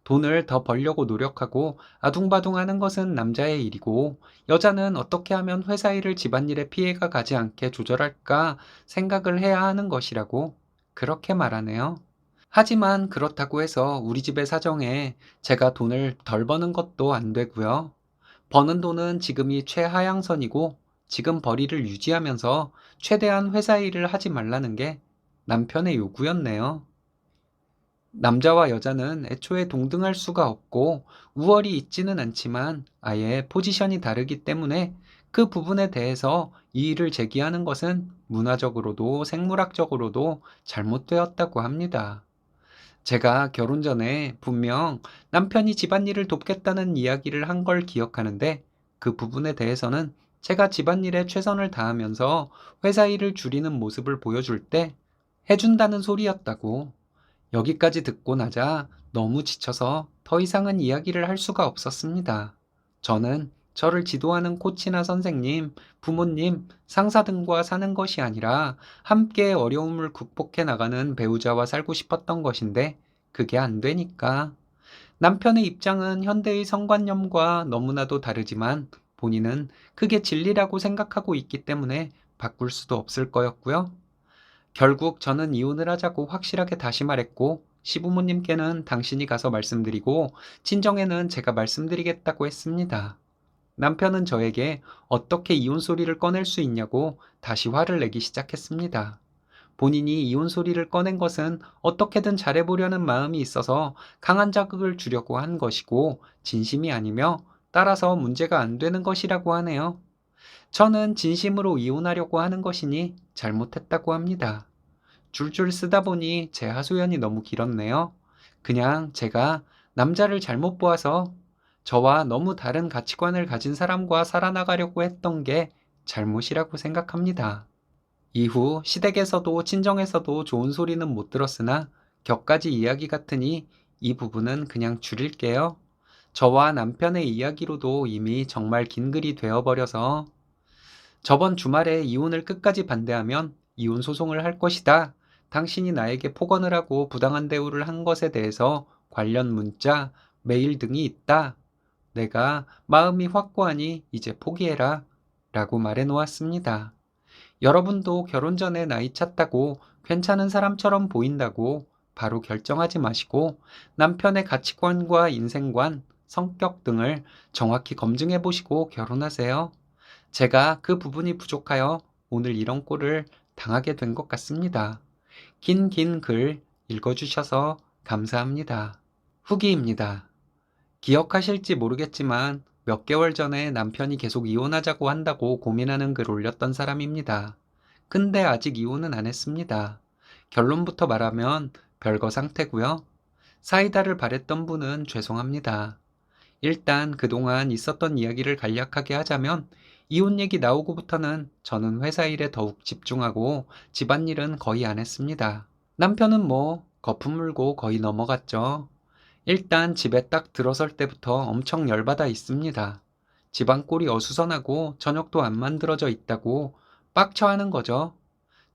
돈을 더 벌려고 노력하고 아둥바둥하는 것은 남자의 일이고 여자는 어떻게 하면 회사 일을 집안일에 피해가 가지 않게 조절할까 생각을 해야 하는 것이라고 그렇게 말하네요. 하지만 그렇다고 해서 우리 집의 사정에 제가 돈을 덜 버는 것도 안 되고요. 버는 돈은 지금이 최하향선이고 지금 벌이를 유지하면서 최대한 회사 일을 하지 말라는 게 남편의 요구였네요. 남자와 여자는 애초에 동등할 수가 없고 우월이 있지는 않지만 아예 포지션이 다르기 때문에 그 부분에 대해서 이의를 제기하는 것은 문화적으로도 생물학적으로도 잘못되었다고 합니다. 제가 결혼 전에 분명 남편이 집안일을 돕겠다는 이야기를 한 걸 기억하는데 그 부분에 대해서는 제가 집안일에 최선을 다하면서 회사 일을 줄이는 모습을 보여줄 때 해준다는 소리였다고. 여기까지 듣고 나자 너무 지쳐서 더 이상은 이야기를 할 수가 없었습니다. 저는 저를 지도하는 코치나 선생님, 부모님, 상사 등과 사는 것이 아니라 함께 어려움을 극복해 나가는 배우자와 살고 싶었던 것인데 그게 안 되니까. 남편의 입장은 현대의 성관념과 너무나도 다르지만 본인은 그게 진리라고 생각하고 있기 때문에 바꿀 수도 없을 거였고요. 결국 저는 이혼을 하자고 확실하게 다시 말했고, 시부모님께는 당신이 가서 말씀드리고, 친정에는 제가 말씀드리겠다고 했습니다. 남편은 저에게 어떻게 이혼 소리를 꺼낼 수 있냐고 다시 화를 내기 시작했습니다. 본인이 이혼 소리를 꺼낸 것은 어떻게든 잘해보려는 마음이 있어서 강한 자극을 주려고 한 것이고 진심이 아니며 따라서 문제가 안 되는 것이라고 하네요. 저는 진심으로 이혼하려고 하는 것이니 잘못했다고 합니다. 줄줄 쓰다 보니 제 하소연이 너무 길었네요. 그냥 제가 남자를 잘못 보아서 저와 너무 다른 가치관을 가진 사람과 살아나가려고 했던 게 잘못이라고 생각합니다. 이후 시댁에서도 친정에서도 좋은 소리는 못 들었으나 격가지 이야기 같으니 이 부분은 그냥 줄일게요. 저와 남편의 이야기로도 이미 정말 긴 글이 되어버려서 저번 주말에 이혼을 끝까지 반대하면 이혼 소송을 할 것이다. 당신이 나에게 폭언을 하고 부당한 대우를 한 것에 대해서 관련 문자, 메일 등이 있다. 내가 마음이 확고하니 이제 포기해라. 라고 말해 놓았습니다. 여러분도 결혼 전에 나이 찼다고 괜찮은 사람처럼 보인다고 바로 결정하지 마시고 남편의 가치관과 인생관, 성격 등을 정확히 검증해 보시고 결혼하세요. 제가 그 부분이 부족하여 오늘 이런 꼴을 당하게 된 것 같습니다. 긴 글 읽어주셔서 감사합니다. 후기입니다. 기억하실지 모르겠지만 몇 개월 전에 남편이 계속 이혼하자고 한다고 고민하는 글 올렸던 사람입니다. 근데 아직 이혼은 안 했습니다. 결론부터 말하면 별거 상태고요. 사이다를 바랬던 분은 죄송합니다. 일단 그동안 있었던 이야기를 간략하게 하자면 이혼 얘기 나오고부터는 저는 회사 일에 더욱 집중하고 집안일은 거의 안 했습니다. 남편은 뭐 거품 물고 거의 넘어갔죠. 일단 집에 딱 들어설 때부터 엄청 열받아 있습니다. 집안 꼴이 어수선하고 저녁도 안 만들어져 있다고 빡쳐하는 거죠.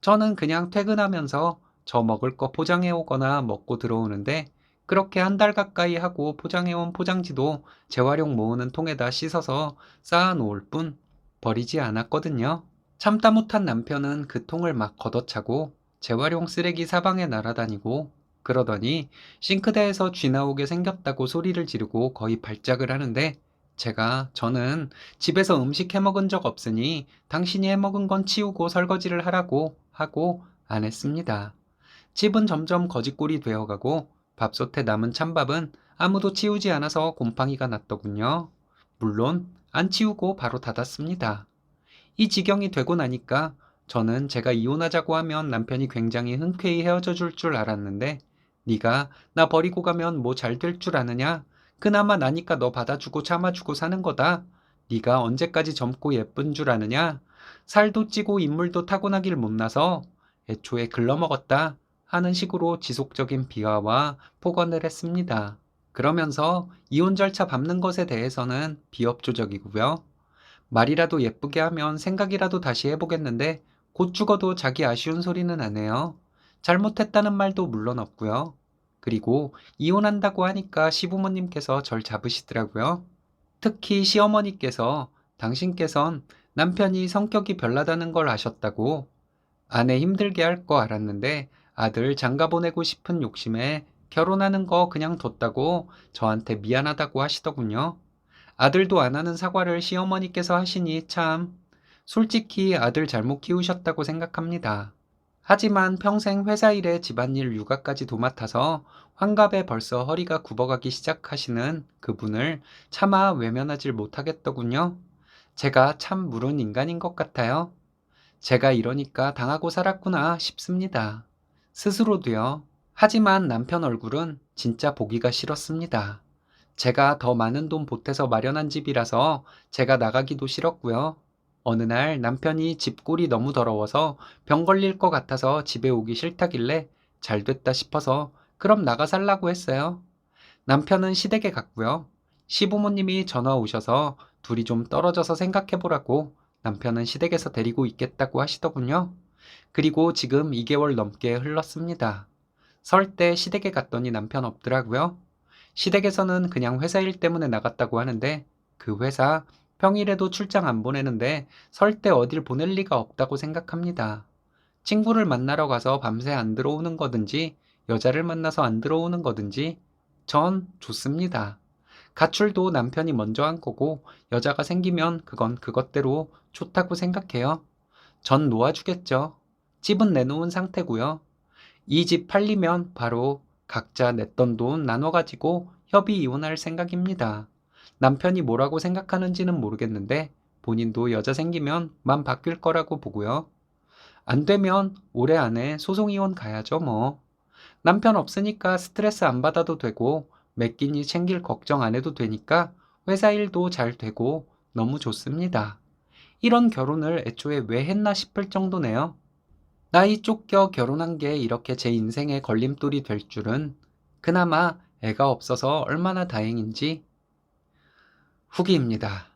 저는 그냥 퇴근하면서 저 먹을 거 포장해 오거나 먹고 들어오는데 그렇게 한 달 가까이 하고 포장해 온 포장지도 재활용 모으는 통에다 씻어서 쌓아 놓을 뿐 버리지 않았거든요. 참다 못한 남편은 그 통을 막 걷어차고 재활용 쓰레기 사방에 날아다니고 그러더니 싱크대에서 쥐 나오게 생겼다고 소리를 지르고 거의 발작을 하는데 저는 집에서 음식 해 먹은 적 없으니 당신이 해 먹은 건 치우고 설거지를 하라고 하고 안 했습니다. 집은 점점 거지꼴이 되어가고 밥솥에 남은 찬밥은 아무도 치우지 않아서 곰팡이가 났더군요. 물론 안 치우고 바로 닫았습니다. 이 지경이 되고 나니까 저는 제가 이혼하자고 하면 남편이 굉장히 흔쾌히 헤어져 줄 줄 알았는데 네가 나 버리고 가면 뭐 잘 될 줄 아느냐? 그나마 나니까 너 받아주고 참아주고 사는 거다. 네가 언제까지 젊고 예쁜 줄 아느냐? 살도 찌고 인물도 타고나길 못나서 애초에 글러먹었다 하는 식으로 지속적인 비하와 폭언을 했습니다. 그러면서 이혼 절차 밟는 것에 대해서는 비협조적이고요. 말이라도 예쁘게 하면 생각이라도 다시 해보겠는데 곧 죽어도 자기 아쉬운 소리는 안 해요. 잘못했다는 말도 물론 없고요. 그리고 이혼한다고 하니까 시부모님께서 절 잡으시더라고요. 특히 시어머니께서 당신께선 남편이 성격이 별나다는 걸 아셨다고 아내 힘들게 할 거 알았는데 아들 장가 보내고 싶은 욕심에 결혼하는 거 그냥 뒀다고 저한테 미안하다고 하시더군요. 아들도 안 하는 사과를 시어머니께서 하시니 참 솔직히 아들 잘못 키우셨다고 생각합니다. 하지만 평생 회사 일에 집안일 육아까지 도맡아서 환갑에 벌써 허리가 굽어가기 시작하시는 그분을 차마 외면하질 못하겠더군요. 제가 참 무른 인간인 것 같아요. 제가 이러니까 당하고 살았구나 싶습니다. 스스로도요. 하지만 남편 얼굴은 진짜 보기가 싫었습니다. 제가 더 많은 돈 보태서 마련한 집이라서 제가 나가기도 싫었고요. 어느 날 남편이 집꼴이 너무 더러워서 병 걸릴 것 같아서 집에 오기 싫다길래 잘 됐다 싶어서 그럼 나가 살라고 했어요. 남편은 시댁에 갔고요. 시부모님이 전화 오셔서 둘이 좀 떨어져서 생각해보라고 남편은 시댁에서 데리고 있겠다고 하시더군요. 그리고 지금 2개월 넘게 흘렀습니다. 설 때 시댁에 갔더니 남편 없더라고요. 시댁에서는 그냥 회사 일 때문에 나갔다고 하는데 그 회사 평일에도 출장 안 보내는데 설 때 어딜 보낼 리가 없다고 생각합니다. 친구를 만나러 가서 밤새 안 들어오는 거든지 여자를 만나서 안 들어오는 거든지 전 좋습니다. 가출도 남편이 먼저 한 거고 여자가 생기면 그건 그것대로 좋다고 생각해요. 전 놓아주겠죠. 집은 내놓은 상태고요. 이 집 팔리면 바로 각자 냈던 돈 나눠가지고 협의 이혼할 생각입니다. 남편이 뭐라고 생각하는지는 모르겠는데 본인도 여자 생기면 맘 바뀔 거라고 보고요. 안 되면 올해 안에 소송 이혼 가야죠, 뭐. 남편 없으니까 스트레스 안 받아도 되고 매 끼니 챙길 걱정 안 해도 되니까 회사 일도 잘 되고 너무 좋습니다. 이런 결혼을 애초에 왜 했나 싶을 정도네요. 나이 쫓겨 결혼한 게 이렇게 제 인생의 걸림돌이 될 줄은 그나마 애가 없어서 얼마나 다행인지. 후기입니다.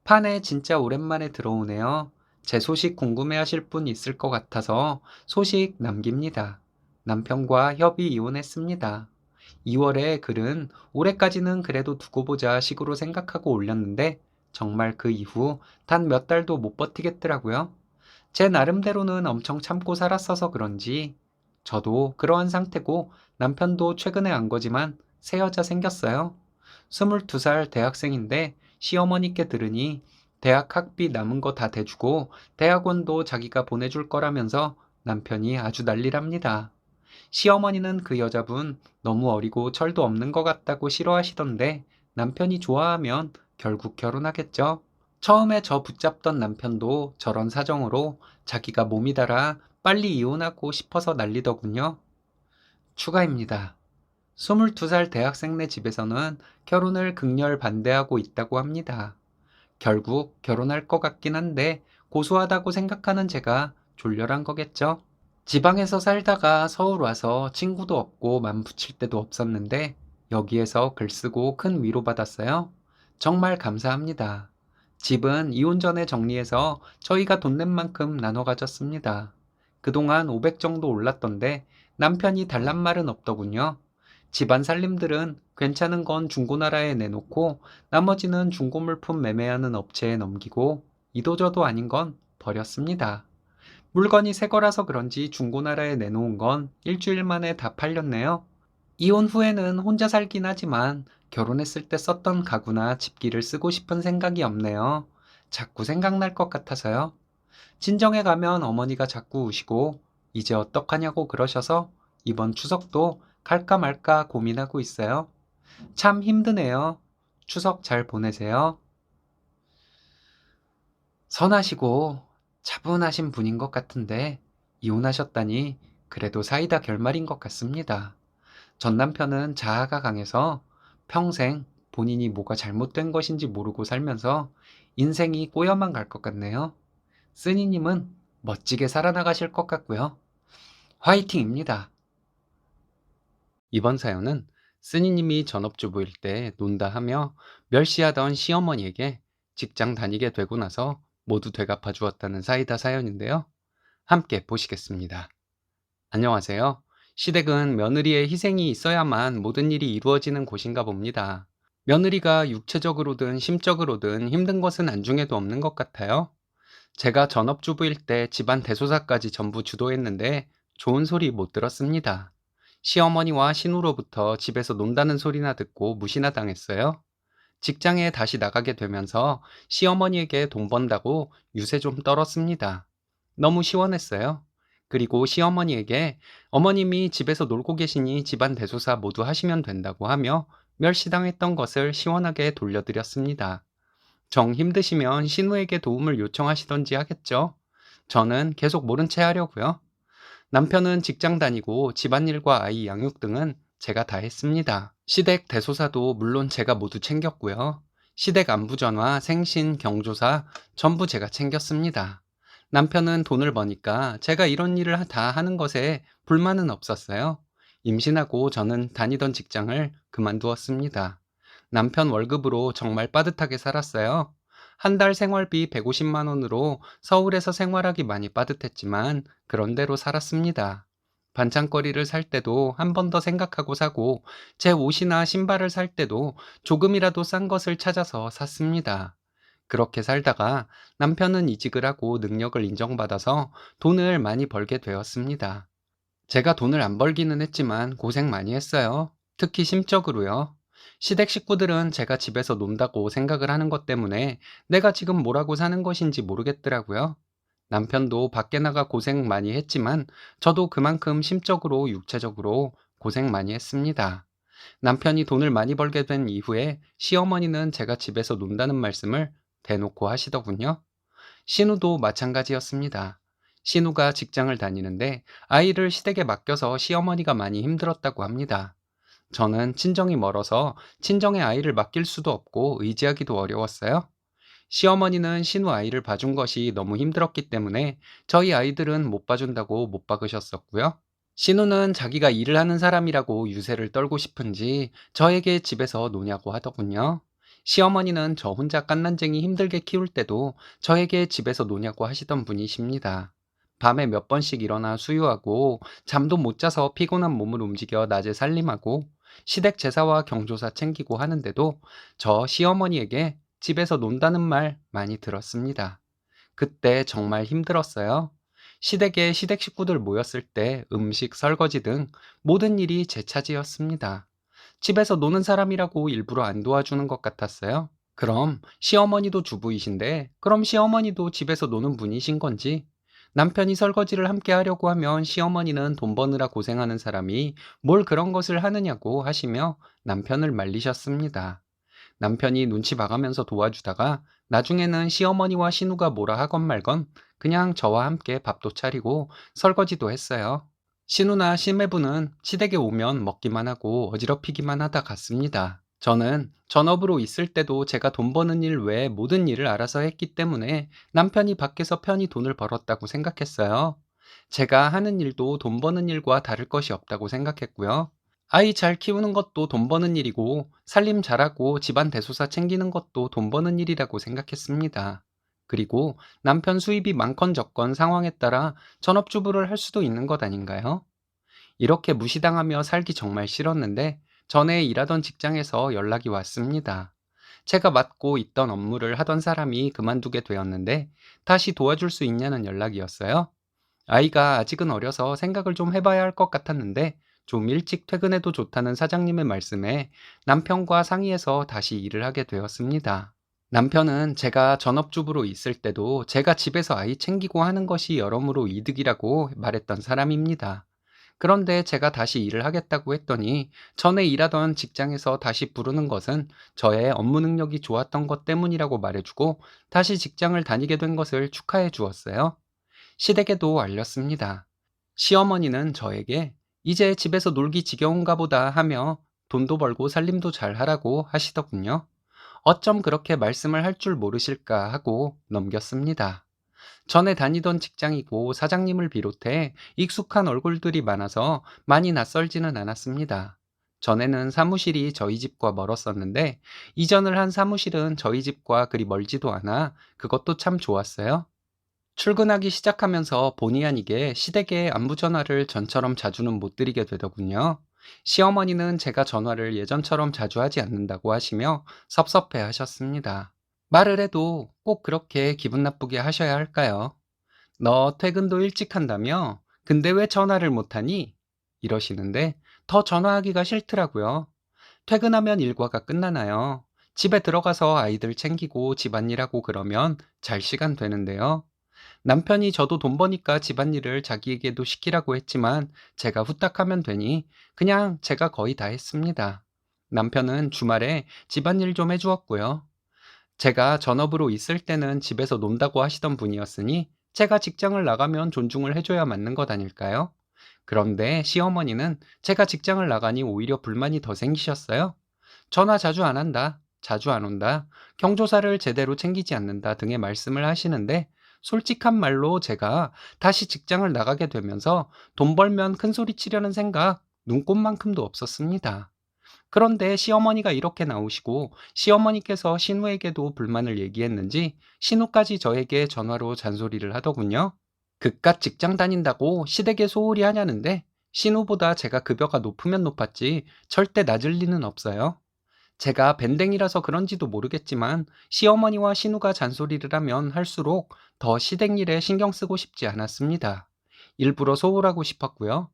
판에 진짜 오랜만에 들어오네요. 제 소식 궁금해하실 분 있을 것 같아서 소식 남깁니다. 남편과 협의 이혼했습니다. 2월에 글은 올해까지는 그래도 두고 보자 식으로 생각하고 올렸는데 정말 그 이후 단 몇 달도 못 버티겠더라고요. 제 나름대로는 엄청 참고 살았어서 그런지 저도 그러한 상태고 남편도 최근에 안 거지만 새 여자 생겼어요. 22살 대학생인데 시어머니께 들으니 대학 학비 남은 거 다 대주고 대학원도 자기가 보내줄 거라면서 남편이 아주 난리랍니다. 시어머니는 그 여자분 너무 어리고 철도 없는 것 같다고 싫어하시던데 남편이 좋아하면 결국 결혼하겠죠. 처음에 저 붙잡던 남편도 저런 사정으로 자기가 몸이 달아 빨리 이혼하고 싶어서 난리더군요. 추가입니다. 22살 대학생네 집에서는 결혼을 극렬 반대하고 있다고 합니다. 결국 결혼할 것 같긴 한데 고소하다고 생각하는 제가 졸렬한 거겠죠. 지방에서 살다가 서울 와서 친구도 없고 맘 붙일 데도 없었는데 여기에서 글 쓰고 큰 위로받았어요. 정말 감사합니다. 집은 이혼 전에 정리해서 저희가 돈 낸 만큼 나눠 가졌습니다. 그동안 500 정도 올랐던데 남편이 달란 말은 없더군요. 집안 살림들은 괜찮은 건 중고나라에 내놓고 나머지는 중고물품 매매하는 업체에 넘기고 이도저도 아닌 건 버렸습니다. 물건이 새 거라서 그런지 중고나라에 내놓은 건 일주일 만에 다 팔렸네요. 이혼 후에는 혼자 살긴 하지만 결혼했을 때 썼던 가구나 집기를 쓰고 싶은 생각이 없네요. 자꾸 생각날 것 같아서요. 친정에 가면 어머니가 자꾸 우시고 이제 어떡하냐고 그러셔서 이번 추석도 갈까 말까 고민하고 있어요. 참 힘드네요. 추석 잘 보내세요. 선하시고 차분하신 분인 것 같은데 이혼하셨다니 그래도 사이다 결말인 것 같습니다. 전 남편은 자아가 강해서 평생 본인이 뭐가 잘못된 것인지 모르고 살면서 인생이 꼬여만 갈 것 같네요. 쓰니님은 멋지게 살아나가실 것 같고요. 화이팅입니다. 이번 사연은 쓰니님이 전업주부일 때 논다 하며 멸시하던 시어머니에게 직장 다니게 되고 나서 모두 되갚아 주었다는 사이다 사연인데요. 함께 보시겠습니다. 안녕하세요. 시댁은 며느리의 희생이 있어야만 모든 일이 이루어지는 곳인가 봅니다. 며느리가 육체적으로든 심적으로든 힘든 것은 안중에도 없는 것 같아요. 제가 전업주부일 때 집안 대소사까지 전부 주도했는데 좋은 소리 못 들었습니다. 시어머니와 신우로부터 집에서 논다는 소리나 듣고 무시나 당했어요. 직장에 다시 나가게 되면서 시어머니에게 돈 번다고 유세 좀 떨었습니다. 너무 시원했어요. 그리고 시어머니에게 어머님이 집에서 놀고 계시니 집안 대소사 모두 하시면 된다고 하며 멸시당했던 것을 시원하게 돌려드렸습니다. 정 힘드시면 신우에게 도움을 요청하시던지 하겠죠. 저는 계속 모른 채 하려고요. 남편은 직장 다니고 집안일과 아이 양육 등은 제가 다 했습니다. 시댁 대소사도 물론 제가 모두 챙겼고요. 시댁 안부전화, 생신, 경조사 전부 제가 챙겼습니다. 남편은 돈을 버니까 제가 이런 일을 다 하는 것에 불만은 없었어요. 임신하고 저는 다니던 직장을 그만두었습니다. 남편 월급으로 정말 빠듯하게 살았어요. 한 달 생활비 150만 원으로 서울에서 생활하기 많이 빠듯했지만 그런 대로 살았습니다. 반찬거리를 살 때도 한 번 더 생각하고 사고, 제 옷이나 신발을 살 때도 조금이라도 싼 것을 찾아서 샀습니다. 그렇게 살다가 남편은 이직을 하고 능력을 인정받아서 돈을 많이 벌게 되었습니다. 제가 돈을 안 벌기는 했지만 고생 많이 했어요. 특히 심적으로요. 시댁 식구들은 제가 집에서 논다고 생각을 하는 것 때문에 내가 지금 뭐라고 사는 것인지 모르겠더라고요. 남편도 밖에 나가 고생 많이 했지만 저도 그만큼 심적으로 육체적으로 고생 많이 했습니다. 남편이 돈을 많이 벌게 된 이후에 시어머니는 제가 집에서 논다는 말씀을 대놓고 하시더군요. 신우도 마찬가지였습니다. 신우가 직장을 다니는데 아이를 시댁에 맡겨서 시어머니가 많이 힘들었다고 합니다. 저는 친정이 멀어서 친정에 아이를 맡길 수도 없고 의지하기도 어려웠어요. 시어머니는 신우 아이를 봐준 것이 너무 힘들었기 때문에 저희 아이들은 못 봐준다고 못 박으셨었고요. 신우는 자기가 일을 하는 사람이라고 유세를 떨고 싶은지 저에게 집에서 노냐고 하더군요. 시어머니는 저 혼자 갓난쟁이 힘들게 키울 때도 저에게 집에서 노냐고 하시던 분이십니다. 밤에 몇 번씩 일어나 수유하고 잠도 못 자서 피곤한 몸을 움직여 낮에 살림하고 시댁 제사와 경조사 챙기고 하는데도 저 시어머니에게 집에서 논다는 말 많이 들었습니다. 그때 정말 힘들었어요. 시댁에 시댁 식구들 모였을 때 음식, 설거지 등 모든 일이 제 차지였습니다. 집에서 노는 사람이라고 일부러 안 도와주는 것 같았어요. 그럼 시어머니도 주부이신데, 그럼 시어머니도 집에서 노는 분이신 건지, 남편이 설거지를 함께 하려고 하면 시어머니는 돈 버느라 고생하는 사람이 뭘 그런 것을 하느냐고 하시며 남편을 말리셨습니다. 남편이 눈치 봐가면서 도와주다가 나중에는 시어머니와 신우가 뭐라 하건 말건 그냥 저와 함께 밥도 차리고 설거지도 했어요. 신우나 시매부는 시댁에 오면 먹기만 하고 어지럽히기만 하다 갔습니다. 저는 전업으로 있을 때도 제가 돈 버는 일 외에 모든 일을 알아서 했기 때문에 남편이 밖에서 편히 돈을 벌었다고 생각했어요. 제가 하는 일도 돈 버는 일과 다를 것이 없다고 생각했고요. 아이 잘 키우는 것도 돈 버는 일이고, 살림 잘하고 집안 대소사 챙기는 것도 돈 버는 일이라고 생각했습니다. 그리고 남편 수입이 많건 적건 상황에 따라 전업주부를 할 수도 있는 것 아닌가요? 이렇게 무시당하며 살기 정말 싫었는데 전에 일하던 직장에서 연락이 왔습니다. 제가 맡고 있던 업무를 하던 사람이 그만두게 되었는데 다시 도와줄 수 있냐는 연락이었어요. 아이가 아직은 어려서 생각을 좀 해봐야 할 것 같았는데 좀 일찍 퇴근해도 좋다는 사장님의 말씀에 남편과 상의해서 다시 일을 하게 되었습니다. 남편은 제가 전업주부로 있을 때도 제가 집에서 아이 챙기고 하는 것이 여러모로 이득이라고 말했던 사람입니다. 그런데 제가 다시 일을 하겠다고 했더니 전에 일하던 직장에서 다시 부르는 것은 저의 업무 능력이 좋았던 것 때문이라고 말해주고 다시 직장을 다니게 된 것을 축하해 주었어요. 시댁에도 알렸습니다. 시어머니는 저에게 이제 집에서 놀기 지겨운가 보다 하며 돈도 벌고 살림도 잘 하라고 하시더군요. 어쩜 그렇게 말씀을 할 줄 모르실까 하고 넘겼습니다. 전에 다니던 직장이고 사장님을 비롯해 익숙한 얼굴들이 많아서 많이 낯설지는 않았습니다. 전에는 사무실이 저희 집과 멀었었는데 이전을 한 사무실은 저희 집과 그리 멀지도 않아 그것도 참 좋았어요. 출근하기 시작하면서 본의 아니게 시댁에 안부 전화를 전처럼 자주는 못 드리게 되더군요. 시어머니는 제가 전화를 예전처럼 자주 하지 않는다고 하시며 섭섭해 하셨습니다. 말을 해도 꼭 그렇게 기분 나쁘게 하셔야 할까요? 너 퇴근도 일찍 한다며? 근데 왜 전화를 못 하니? 이러시는데 더 전화하기가 싫더라고요. 퇴근하면 일과가 끝나나요? 집에 들어가서 아이들 챙기고 집안일하고 그러면 잘 시간 되는데요. 남편이 저도 돈 버니까 집안일을 자기에게도 시키라고 했지만 제가 후딱하면 되니 그냥 제가 거의 다 했습니다. 남편은 주말에 집안일 좀 해주었고요. 제가 전업으로 있을 때는 집에서 논다고 하시던 분이었으니 제가 직장을 나가면 존중을 해줘야 맞는 것 아닐까요? 그런데 시어머니는 제가 직장을 나가니 오히려 불만이 더 생기셨어요. 전화 자주 안 한다, 자주 안 온다, 경조사를 제대로 챙기지 않는다 등의 말씀을 하시는데 솔직한 말로 제가 다시 직장을 나가게 되면서 돈 벌면 큰 소리 치려는 생각 눈꼽만큼도 없었습니다. 그런데 시어머니가 이렇게 나오시고 시어머니께서 신우에게도 불만을 얘기했는지 신우까지 저에게 전화로 잔소리를 하더군요. 그깟 직장 다닌다고 시댁에 소홀히 하냐는데 신우보다 제가 급여가 높으면 높았지 절대 낮을 리는 없어요. 제가 밴댕이라서 그런지도 모르겠지만 시어머니와 신우가 잔소리를 하면 할수록 더 시댁 일에 신경 쓰고 싶지 않았습니다. 일부러 소홀하고 싶었고요.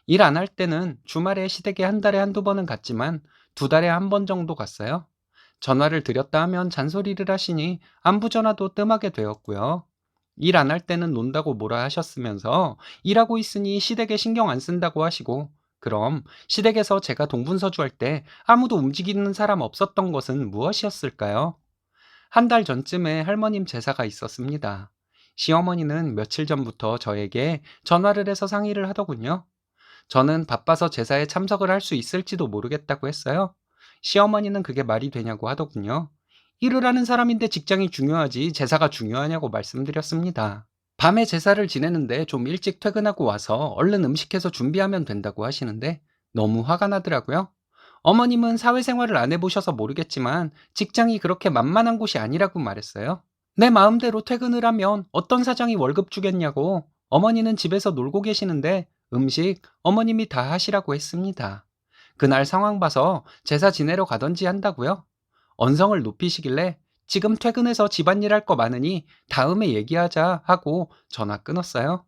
일 안 할 때는 주말에 시댁에 한 달에 한두 번은 갔지만 두 달에 한 번 정도 갔어요. 전화를 드렸다 하면 잔소리를 하시니 안부 전화도 뜸하게 되었고요. 일 안 할 때는 논다고 뭐라 하셨으면서 일하고 있으니 시댁에 신경 안 쓴다고 하시고, 그럼 시댁에서 제가 동분서주할 때 아무도 움직이는 사람 없었던 것은 무엇이었을까요? 한 달 전쯤에 할머님 제사가 있었습니다. 시어머니는 며칠 전부터 저에게 전화를 해서 상의를 하더군요. 저는 바빠서 제사에 참석을 할 수 있을지도 모르겠다고 했어요. 시어머니는 그게 말이 되냐고 하더군요. 일을 하는 사람인데 직장이 중요하지 제사가 중요하냐고 말씀드렸습니다. 밤에 제사를 지내는데 좀 일찍 퇴근하고 와서 얼른 음식해서 준비하면 된다고 하시는데 너무 화가 나더라고요. 어머님은 사회생활을 안 해보셔서 모르겠지만 직장이 그렇게 만만한 곳이 아니라고 말했어요. 내 마음대로 퇴근을 하면 어떤 사장이 월급 주겠냐고. 어머니는 집에서 놀고 계시는데 음식 어머님이 다 하시라고 했습니다. 그날 상황 봐서 제사 지내러 가던지 한다고요? 언성을 높이시길래 지금 퇴근해서 집안일 할 거 많으니 다음에 얘기하자 하고 전화 끊었어요.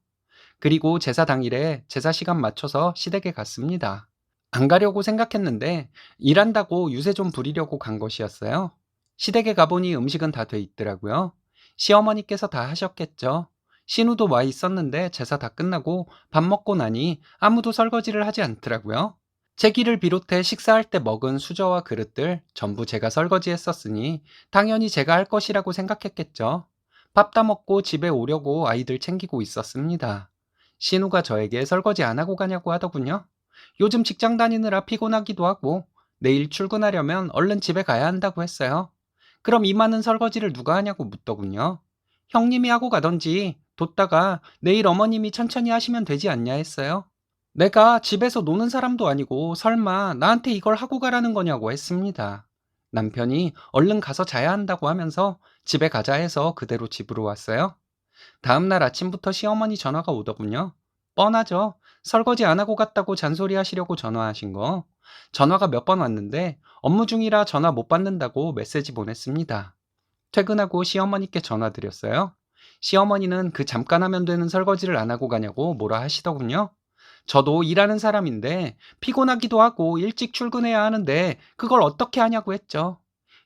그리고 제사 당일에 제사 시간 맞춰서 시댁에 갔습니다. 안 가려고 생각했는데 일한다고 유세 좀 부리려고 간 것이었어요. 시댁에 가보니 음식은 다 돼 있더라고요. 시어머니께서 다 하셨겠죠. 신우도 와 있었는데 제사 다 끝나고 밥 먹고 나니 아무도 설거지를 하지 않더라고요. 제기를 비롯해 식사할 때 먹은 수저와 그릇들 전부 제가 설거지했었으니 당연히 제가 할 것이라고 생각했겠죠. 밥 다 먹고 집에 오려고 아이들 챙기고 있었습니다. 신우가 저에게 설거지 안 하고 가냐고 하더군요. 요즘 직장 다니느라 피곤하기도 하고 내일 출근하려면 얼른 집에 가야 한다고 했어요. 그럼 이 많은 설거지를 누가 하냐고 묻더군요. 형님이 하고 가던지 뒀다가 내일 어머님이 천천히 하시면 되지 않냐 했어요. 내가 집에서 노는 사람도 아니고 설마 나한테 이걸 하고 가라는 거냐고 했습니다. 남편이 얼른 가서 자야 한다고 하면서 집에 가자 해서 그대로 집으로 왔어요. 다음날 아침부터 시어머니 전화가 오더군요. 뻔하죠. 설거지 안 하고 갔다고 잔소리 하시려고 전화하신 거. 전화가 몇 번 왔는데 업무 중이라 전화 못 받는다고 메시지 보냈습니다. 퇴근하고 시어머니께 전화드렸어요. 시어머니는 그 잠깐 하면 되는 설거지를 안 하고 가냐고 뭐라 하시더군요. 저도 일하는 사람인데 피곤하기도 하고 일찍 출근해야 하는데 그걸 어떻게 하냐고 했죠.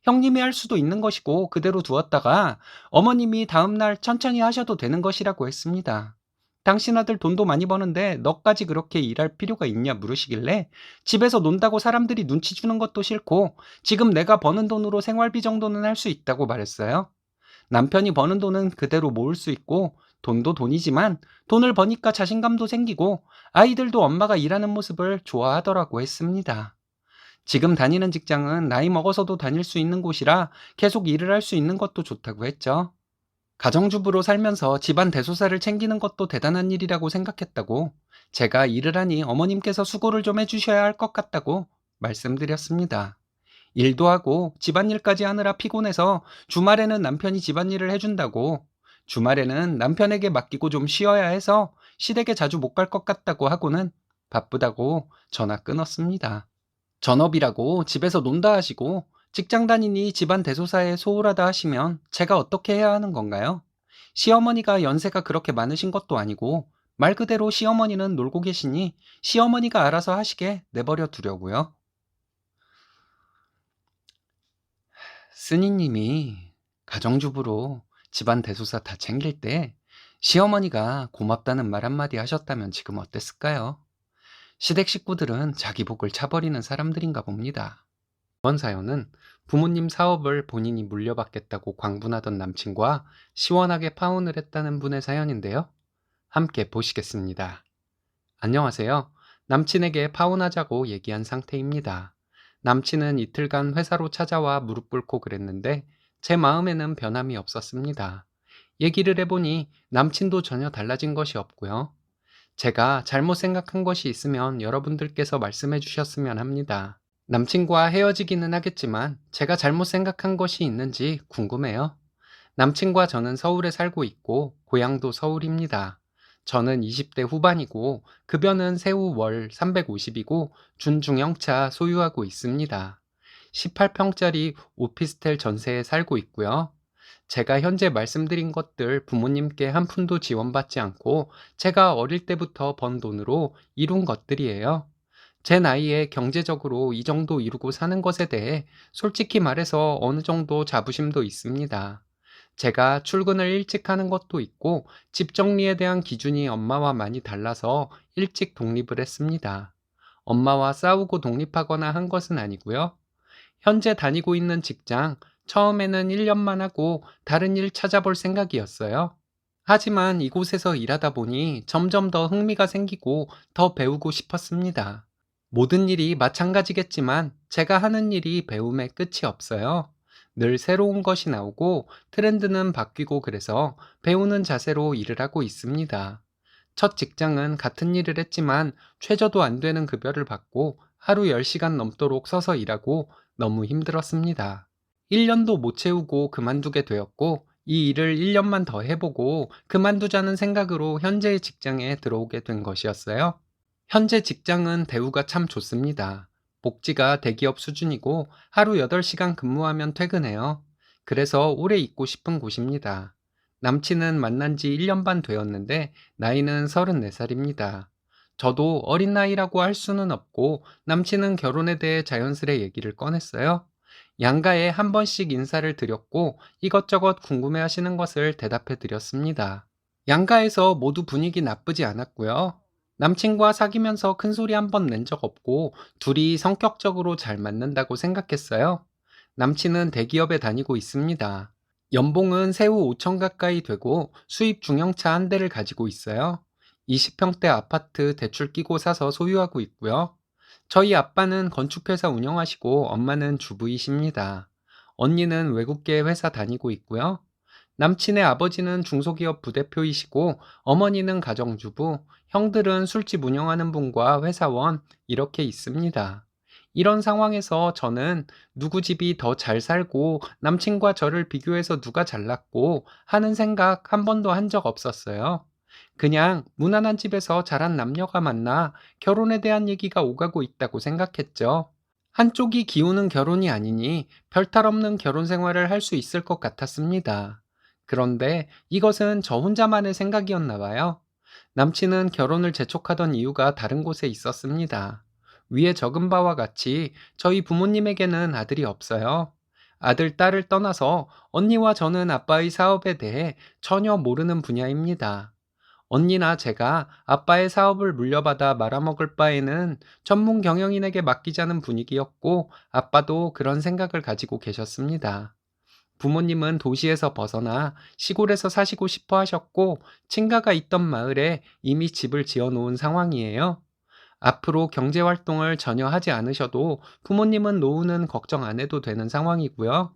형님이 할 수도 있는 것이고 그대로 두었다가 어머님이 다음날 천천히 하셔도 되는 것이라고 했습니다. 당신 아들 돈도 많이 버는데 너까지 그렇게 일할 필요가 있냐 물으시길래 집에서 논다고 사람들이 눈치 주는 것도 싫고 지금 내가 버는 돈으로 생활비 정도는 할 수 있다고 말했어요. 남편이 버는 돈은 그대로 모을 수 있고 돈도 돈이지만 돈을 버니까 자신감도 생기고 아이들도 엄마가 일하는 모습을 좋아하더라고 했습니다. 지금 다니는 직장은 나이 먹어서도 다닐 수 있는 곳이라 계속 일을 할 수 있는 것도 좋다고 했죠. 가정주부로 살면서 집안 대소사를 챙기는 것도 대단한 일이라고 생각했다고, 제가 일을 하니 어머님께서 수고를 좀 해주셔야 할 것 같다고 말씀드렸습니다. 일도 하고 집안일까지 하느라 피곤해서 주말에는 남편이 집안일을 해준다고, 주말에는 남편에게 맡기고 좀 쉬어야 해서 시댁에 자주 못 갈 것 같다고 하고는 바쁘다고 전화 끊었습니다. 전업이라고 집에서 논다 하시고 직장 다니니 집안 대소사에 소홀하다 하시면 제가 어떻게 해야 하는 건가요? 시어머니가 연세가 그렇게 많으신 것도 아니고 말 그대로 시어머니는 놀고 계시니 시어머니가 알아서 하시게 내버려 두려고요. 스님님이 가정주부로 집안 대소사 다 챙길 때 시어머니가 고맙다는 말 한마디 하셨다면 지금 어땠을까요? 시댁 식구들은 자기 복을 차버리는 사람들인가 봅니다. 이번 사연은 부모님 사업을 본인이 물려받겠다고 광분하던 남친과 시원하게 파혼을 했다는 분의 사연인데요. 함께 보시겠습니다. 안녕하세요. 남친에게 파혼하자고 얘기한 상태입니다. 남친은 이틀간 회사로 찾아와 무릎 꿇고 그랬는데 제 마음에는 변함이 없었습니다. 얘기를 해보니 남친도 전혀 달라진 것이 없고요. 제가 잘못 생각한 것이 있으면 여러분들께서 말씀해 주셨으면 합니다. 남친과 헤어지기는 하겠지만 제가 잘못 생각한 것이 있는지 궁금해요. 남친과 저는 서울에 살고 있고 고향도 서울입니다. 저는 20대 후반이고 급여는 세후 월 350이고 준중형차 소유하고 있습니다. 18평짜리 오피스텔 전세에 살고 있고요. 제가 현재 말씀드린 것들 부모님께 한 푼도 지원받지 않고 제가 어릴 때부터 번 돈으로 이룬 것들이에요. 제 나이에 경제적으로 이 정도 이루고 사는 것에 대해 솔직히 말해서 어느 정도 자부심도 있습니다. 제가 출근을 일찍 하는 것도 있고 집 정리에 대한 기준이 엄마와 많이 달라서 일찍 독립을 했습니다. 엄마와 싸우고 독립하거나 한 것은 아니고요. 현재 다니고 있는 직장, 처음에는 1년만 하고 다른 일 찾아볼 생각이었어요. 하지만 이곳에서 일하다 보니 점점 더 흥미가 생기고 더 배우고 싶었습니다. 모든 일이 마찬가지겠지만 제가 하는 일이 배움의 끝이 없어요. 늘 새로운 것이 나오고 트렌드는 바뀌고 그래서 배우는 자세로 일을 하고 있습니다. 첫 직장은 같은 일을 했지만 최저도 안 되는 급여를 받고 하루 10시간 넘도록 서서 일하고 너무 힘들었습니다. 1년도 못 채우고 그만두게 되었고 이 일을 1년만 더 해보고 그만두자는 생각으로 현재의 직장에 들어오게 된 것이었어요. 현재 직장은 대우가 참 좋습니다. 복지가 대기업 수준이고 하루 8시간 근무하면 퇴근해요. 그래서 오래 있고 싶은 곳입니다. 남친은 만난 지 1년 반 되었는데 나이는 34살입니다. 저도 어린 나이라고 할 수는 없고 남친은 결혼에 대해 자연스레 얘기를 꺼냈어요. 양가에 한 번씩 인사를 드렸고 이것저것 궁금해 하시는 것을 대답해 드렸습니다. 양가에서 모두 분위기 나쁘지 않았고요. 남친과 사귀면서 큰 소리 한 번 낸 적 없고 둘이 성격적으로 잘 맞는다고 생각했어요. 남친은 대기업에 다니고 있습니다. 연봉은 세후 5천 가까이 되고 수입 중형차 한 대를 가지고 있어요. 20평대 아파트 대출 끼고 사서 소유하고 있고요. 저희 아빠는 건축회사 운영하시고 엄마는 주부이십니다. 언니는 외국계 회사 다니고 있고요. 남친의 아버지는 중소기업 부대표이시고 어머니는 가정주부, 형들은 술집 운영하는 분과 회사원 이렇게 있습니다. 이런 상황에서 저는 누구 집이 더 잘 살고 남친과 저를 비교해서 누가 잘났고 하는 생각 한 번도 한 적 없었어요. 그냥 무난한 집에서 자란 남녀가 만나 결혼에 대한 얘기가 오가고 있다고 생각했죠. 한쪽이 기우는 결혼이 아니니 별탈 없는 결혼 생활을 할 수 있을 것 같았습니다. 그런데 이것은 저 혼자만의 생각이었나 봐요. 남친은 결혼을 재촉하던 이유가 다른 곳에 있었습니다. 위에 적은 바와 같이 저희 부모님에게는 아들이 없어요. 아들, 딸을 떠나서 언니와 저는 아빠의 사업에 대해 전혀 모르는 분야입니다. 언니나 제가 아빠의 사업을 물려받아 말아먹을 바에는 전문 경영인에게 맡기자는 분위기였고 아빠도 그런 생각을 가지고 계셨습니다. 부모님은 도시에서 벗어나 시골에서 사시고 싶어 하셨고 친가가 있던 마을에 이미 집을 지어 놓은 상황이에요. 앞으로 경제 활동을 전혀 하지 않으셔도 부모님은 노후는 걱정 안 해도 되는 상황이고요.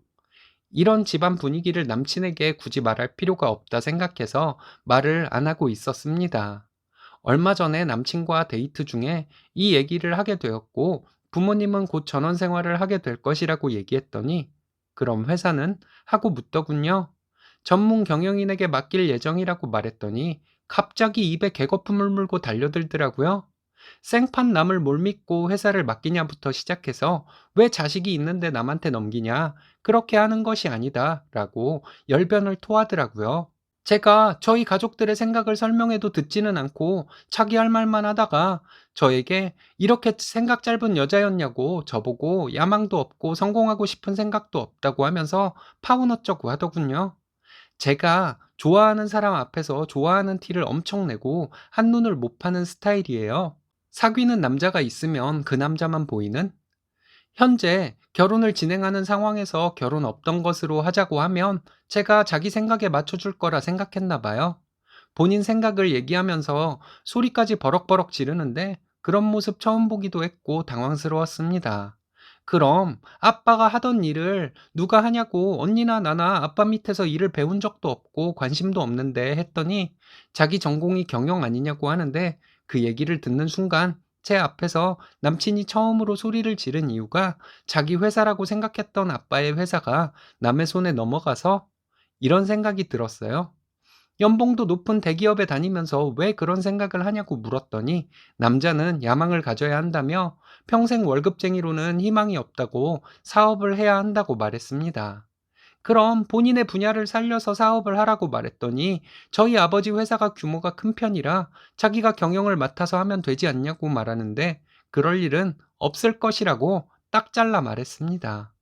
이런 집안 분위기를 남친에게 굳이 말할 필요가 없다 생각해서 말을 안 하고 있었습니다. 얼마 전에 남친과 데이트 중에 이 얘기를 하게 되었고 부모님은 곧 전원 생활을 하게 될 것이라고 얘기했더니 그럼 회사는? 하고 묻더군요. 전문 경영인에게 맡길 예정이라고 말했더니 갑자기 입에 개거품을 물고 달려들더라고요. 생판 남을 뭘 믿고 회사를 맡기냐부터 시작해서 왜 자식이 있는데 남한테 넘기냐, 그렇게 하는 것이 아니다 라고 열변을 토하더라고요. 제가 저희 가족들의 생각을 설명해도 듣지는 않고 자기 할 말만 하다가 저에게 이렇게 생각 짧은 여자였냐고 저보고 야망도 없고 성공하고 싶은 생각도 없다고 하면서 파운 어쩌고 하더군요. 제가 좋아하는 사람 앞에서 좋아하는 티를 엄청 내고 한눈을 못 파는 스타일이에요. 사귀는 남자가 있으면 그 남자만 보이는? 현재 결혼을 진행하는 상황에서 결혼 없던 것으로 하자고 하면 제가 자기 생각에 맞춰줄 거라 생각했나 봐요. 본인 생각을 얘기하면서 소리까지 버럭버럭 지르는데 그런 모습 처음 보기도 했고 당황스러웠습니다. 그럼 아빠가 하던 일을 누가 하냐고 언니나 나나 아빠 밑에서 일을 배운 적도 없고 관심도 없는데 했더니 자기 전공이 경영 아니냐고 하는데 그 얘기를 듣는 순간 제 앞에서 남친이 처음으로 소리를 지른 이유가 자기 회사라고 생각했던 아빠의 회사가 남의 손에 넘어가서 이런 생각이 들었어요. 연봉도 높은 대기업에 다니면서 왜 그런 생각을 하냐고 물었더니 남자는 야망을 가져야 한다며 평생 월급쟁이로는 희망이 없다고 사업을 해야 한다고 말했습니다. 그럼 본인의 분야를 살려서 사업을 하라고 말했더니 저희 아버지 회사가 규모가 큰 편이라 자기가 경영을 맡아서 하면 되지 않냐고 말하는데 그럴 일은 없을 것이라고 딱 잘라 말했습니다.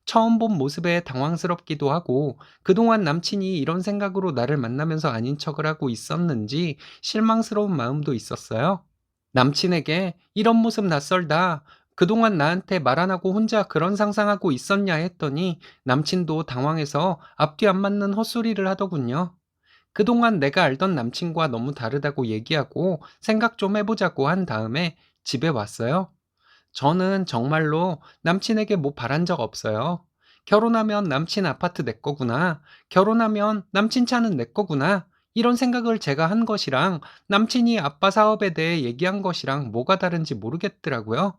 처음 본 모습에 당황스럽기도 하고 그동안 남친이 이런 생각으로 나를 만나면서 아닌 척을 하고 있었는지 실망스러운 마음도 있었어요. 남친에게 "이런 모습 낯설다. 그동안 나한테 말 안 하고 혼자 그런 상상하고 있었냐?" 했더니 남친도 당황해서 앞뒤 안 맞는 헛소리를 하더군요. 그동안 내가 알던 남친과 너무 다르다고 얘기하고 생각 좀 해보자고 한 다음에 집에 왔어요. 저는 정말로 남친에게 뭐 바란 적 없어요. 결혼하면 남친 아파트 내 거구나. 결혼하면 남친 차는 내 거구나. 이런 생각을 제가 한 것이랑 남친이 아빠 사업에 대해 얘기한 것이랑 뭐가 다른지 모르겠더라고요.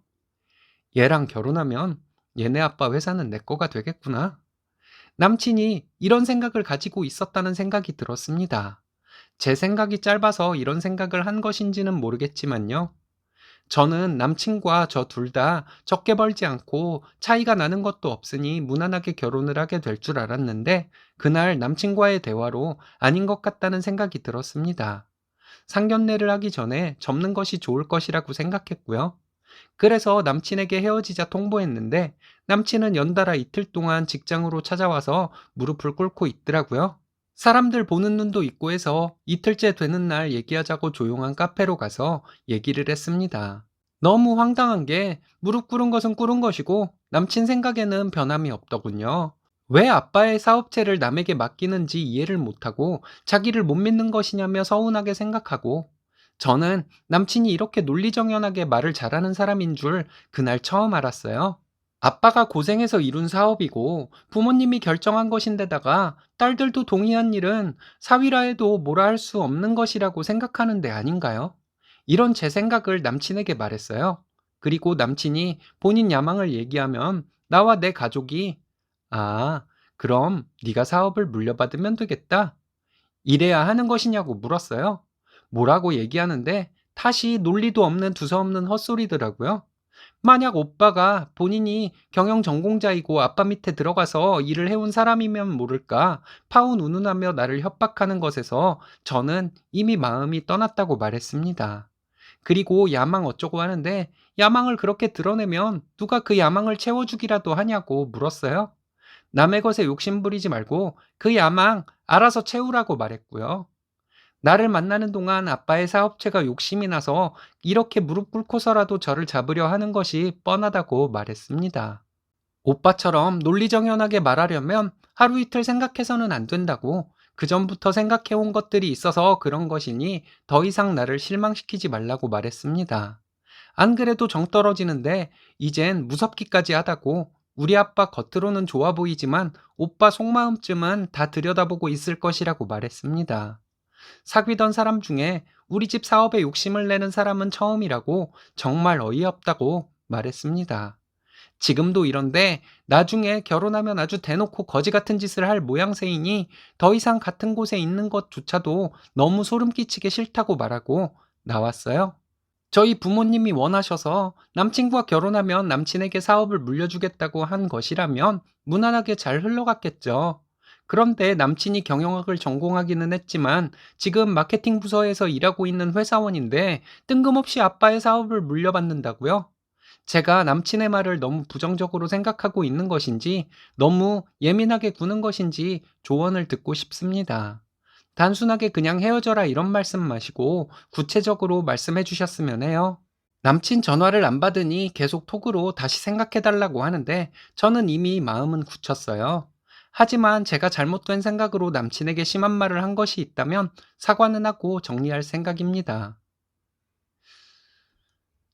얘랑 결혼하면 얘네 아빠 회사는 내 거가 되겠구나. 남친이 이런 생각을 가지고 있었다는 생각이 들었습니다. 제 생각이 짧아서 이런 생각을 한 것인지는 모르겠지만요. 저는 남친과 저 둘 다 적게 벌지 않고 차이가 나는 것도 없으니 무난하게 결혼을 하게 될 줄 알았는데 그날 남친과의 대화로 아닌 것 같다는 생각이 들었습니다. 상견례를 하기 전에 접는 것이 좋을 것이라고 생각했고요. 그래서 남친에게 헤어지자 통보했는데 남친은 연달아 이틀 동안 직장으로 찾아와서 무릎을 꿇고 있더라고요. 사람들 보는 눈도 있고 해서 이틀째 되는 날 얘기하자고 조용한 카페로 가서 얘기를 했습니다. 너무 황당한 게 무릎 꿇은 것은 꿇은 것이고 남친 생각에는 변함이 없더군요. 왜 아빠의 사업체를 남에게 맡기는지 이해를 못하고 자기를 못 믿는 것이냐며 서운하게 생각하고 저는 남친이 이렇게 논리정연하게 말을 잘하는 사람인 줄 그날 처음 알았어요. 아빠가 고생해서 이룬 사업이고 부모님이 결정한 것인데다가 딸들도 동의한 일은 사위라 해도 뭐라 할 수 없는 것이라고 생각하는데 아닌가요? 이런 제 생각을 남친에게 말했어요. 그리고 남친이 본인 야망을 얘기하면 나와 내 가족이 아, 그럼 네가 사업을 물려받으면 되겠다. 이래야 하는 것이냐고 물었어요. 뭐라고 얘기하는데 다시 논리도 없는 두서없는 헛소리더라고요. 만약 오빠가 본인이 경영 전공자이고 아빠 밑에 들어가서 일을 해온 사람이면 모를까 파운운운하며 나를 협박하는 것에서 저는 이미 마음이 떠났다고 말했습니다. 그리고 야망 어쩌고 하는데 야망을 그렇게 드러내면 누가 그 야망을 채워주기라도 하냐고 물었어요. 남의 것에 욕심 부리지 말고 그 야망 알아서 채우라고 말했고요. 나를 만나는 동안 아빠의 사업체가 욕심이 나서 이렇게 무릎 꿇고서라도 저를 잡으려 하는 것이 뻔하다고 말했습니다. 오빠처럼 논리정연하게 말하려면 하루 이틀 생각해서는 안 된다고 그전부터 생각해온 것들이 있어서 그런 것이니 더 이상 나를 실망시키지 말라고 말했습니다. 안 그래도 정 떨어지는데 이젠 무섭기까지 하다고 우리 아빠 겉으로는 좋아 보이지만 오빠 속마음쯤은 다 들여다보고 있을 것이라고 말했습니다. 사귀던 사람 중에 우리 집 사업에 욕심을 내는 사람은 처음이라고 정말 어이없다고 말했습니다. 지금도 이런데 나중에 결혼하면 아주 대놓고 거지 같은 짓을 할 모양새이니 더 이상 같은 곳에 있는 것조차도 너무 소름 끼치게 싫다고 말하고 나왔어요. 저희 부모님이 원하셔서 남친과 결혼하면 남친에게 사업을 물려주겠다고 한 것이라면 무난하게 잘 흘러갔겠죠. 그런데 남친이 경영학을 전공하기는 했지만 지금 마케팅 부서에서 일하고 있는 회사원인데 뜬금없이 아빠의 사업을 물려받는다고요? 제가 남친의 말을 너무 부정적으로 생각하고 있는 것인지 너무 예민하게 구는 것인지 조언을 듣고 싶습니다. 단순하게 그냥 헤어져라 이런 말씀 마시고 구체적으로 말씀해 주셨으면 해요. 남친 전화를 안 받으니 계속 톡으로 다시 생각해 달라고 하는데 저는 이미 마음은 굳혔어요. 하지만 제가 잘못된 생각으로 남친에게 심한 말을 한 것이 있다면 사과는 하고 정리할 생각입니다.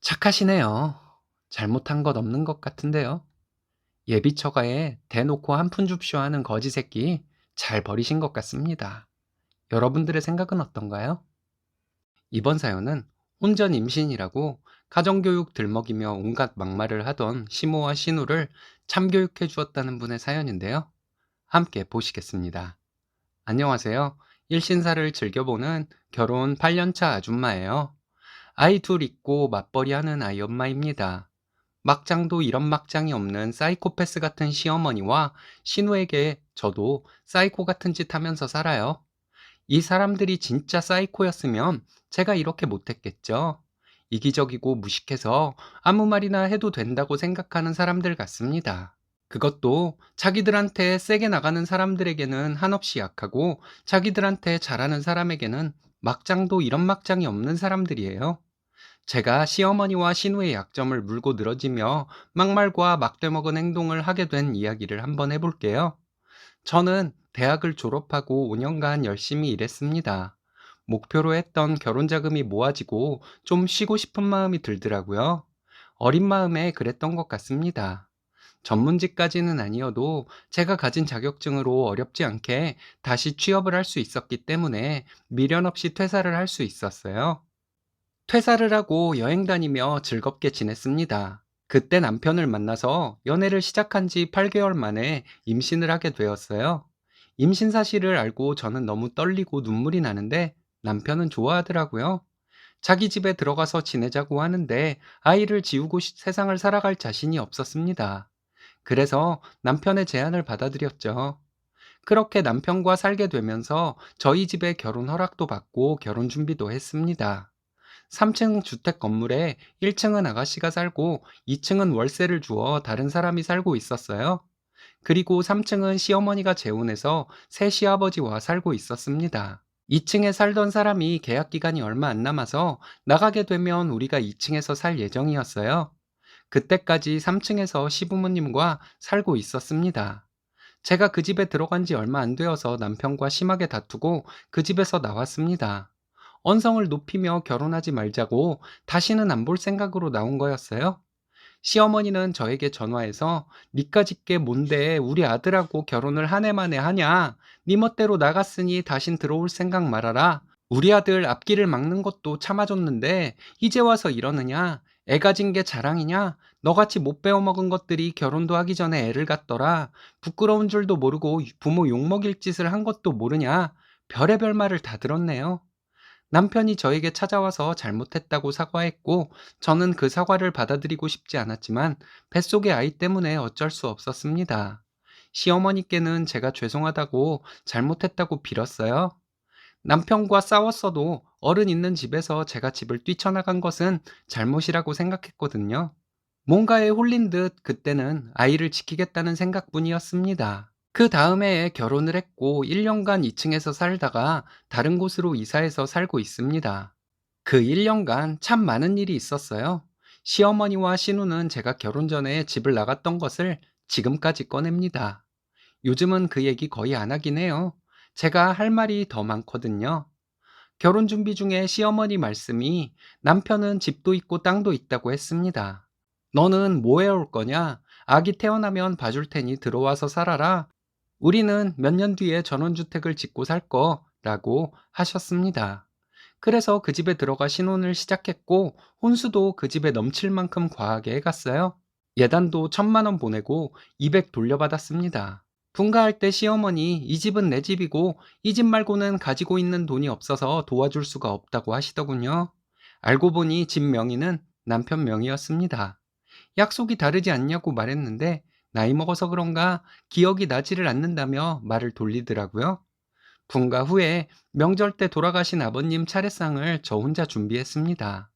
착하시네요. 잘못한 것 없는 것 같은데요. 예비 처가에 대놓고 한 푼 줍쇼 하는 거지 새끼 잘 버리신 것 같습니다. 여러분들의 생각은 어떤가요? 이번 사연은 혼전 임신이라고 가정교육 들먹이며 온갖 막말을 하던 시모와 시누를 참교육해 주었다는 분의 사연인데요. 함께 보시겠습니다. 안녕하세요. 일신사를 즐겨보는 결혼 8년차 아줌마예요. 아이 둘 있고 맞벌이 하는 아이 엄마입니다. 막장도 이런 막장이 없는 사이코패스 같은 시어머니와 신우에게 저도 사이코 같은 짓 하면서 살아요. 이 사람들이 진짜 사이코였으면 제가 이렇게 못했겠죠. 이기적이고 무식해서 아무 말이나 해도 된다고 생각하는 사람들 같습니다. 그것도 자기들한테 세게 나가는 사람들에게는 한없이 약하고 자기들한테 잘하는 사람에게는 막장도 이런 막장이 없는 사람들이에요. 제가 시어머니와 신우의 약점을 물고 늘어지며 막말과 막대먹은 행동을 하게 된 이야기를 한번 해볼게요. 저는 대학을 졸업하고 5년간 열심히 일했습니다. 목표로 했던 결혼 자금이 모아지고 좀 쉬고 싶은 마음이 들더라고요. 어린 마음에 그랬던 것 같습니다. 전문직까지는 아니어도 제가 가진 자격증으로 어렵지 않게 다시 취업을 할 수 있었기 때문에 미련 없이 퇴사를 할 수 있었어요. 퇴사를 하고 여행 다니며 즐겁게 지냈습니다. 그때 남편을 만나서 연애를 시작한 지 8개월 만에 임신을 하게 되었어요. 임신 사실을 알고 저는 너무 떨리고 눈물이 나는데 남편은 좋아하더라고요. 자기 집에 들어가서 지내자고 하는데 아이를 지우고 세상을 살아갈 자신이 없었습니다. 그래서 남편의 제안을 받아들였죠. 그렇게 남편과 살게 되면서 저희 집에 결혼 허락도 받고 결혼 준비도 했습니다. 3층 주택 건물에 1층은 아가씨가 살고 2층은 월세를 주어 다른 사람이 살고 있었어요. 그리고 3층은 시어머니가 재혼해서 새 시아버지와 살고 있었습니다. 2층에 살던 사람이 계약 기간이 얼마 안 남아서 나가게 되면 우리가 2층에서 살 예정이었어요. 그때까지 3층에서 시부모님과 살고 있었습니다. 제가 그 집에 들어간 지 얼마 안 되어서 남편과 심하게 다투고 그 집에서 나왔습니다. 언성을 높이며 결혼하지 말자고 다시는 안 볼 생각으로 나온 거였어요. 시어머니는 저에게 전화해서 니까짓 게 뭔데 우리 아들하고 결혼을 한 해 만에 하냐? 니 멋대로 나갔으니 다신 들어올 생각 말아라. 우리 아들 앞길을 막는 것도 참아줬는데 이제 와서 이러느냐? 애 가진 게 자랑이냐? 너같이 못 배워먹은 것들이 결혼도 하기 전에 애를 갖더라. 부끄러운 줄도 모르고 부모 욕먹일 짓을 한 것도 모르냐? 별의별 말을 다 들었네요. 남편이 저에게 찾아와서 잘못했다고 사과했고, 저는 그 사과를 받아들이고 싶지 않았지만, 뱃속의 아이 때문에 어쩔 수 없었습니다. 시어머니께는 제가 죄송하다고 잘못했다고 빌었어요. 남편과 싸웠어도 어른 있는 집에서 제가 집을 뛰쳐나간 것은 잘못이라고 생각했거든요. 뭔가에 홀린 듯 그때는 아이를 지키겠다는 생각뿐이었습니다. 그 다음 해에 결혼을 했고 1년간 2층에서 살다가 다른 곳으로 이사해서 살고 있습니다. 그 1년간 참 많은 일이 있었어요. 시어머니와 신우는 제가 결혼 전에 집을 나갔던 것을 지금까지 꺼냅니다. 요즘은 그 얘기 거의 안 하긴 해요. 제가 할 말이 더 많거든요. 결혼 준비 중에 시어머니 말씀이 남편은 집도 있고 땅도 있다고 했습니다. 너는 뭐 해올 거냐? 아기 태어나면 봐줄 테니 들어와서 살아라. 우리는 몇 년 뒤에 전원주택을 짓고 살 거라고 하셨습니다. 그래서 그 집에 들어가 신혼을 시작했고 혼수도 그 집에 넘칠 만큼 과하게 해갔어요. 예단도 1,000만 원 보내고 200 돌려받았습니다. 분가할 때 시어머니 이 집은 내 집이고 이 집 말고는 가지고 있는 돈이 없어서 도와줄 수가 없다고 하시더군요. 알고 보니 집 명의는 남편 명의였습니다. 약속이 다르지 않냐고 말했는데 나이 먹어서 그런가 기억이 나지를 않는다며 말을 돌리더라고요. 분가 후에 명절 때 돌아가신 아버님 차례상을 저 혼자 준비했습니다.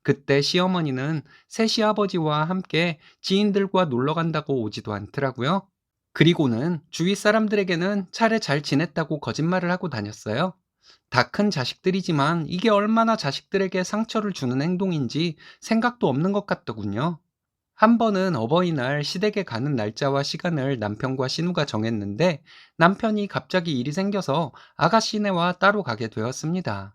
그때 시어머니는 새 시아버지와 함께 지인들과 놀러 간다고 오지도 않더라고요. 그리고는 주위 사람들에게는 차례 잘 지냈다고 거짓말을 하고 다녔어요. 다 큰 자식들이지만 이게 얼마나 자식들에게 상처를 주는 행동인지 생각도 없는 것 같더군요. 한 번은 어버이날 시댁에 가는 날짜와 시간을 남편과 신우가 정했는데 남편이 갑자기 일이 생겨서 아가씨네와 따로 가게 되었습니다.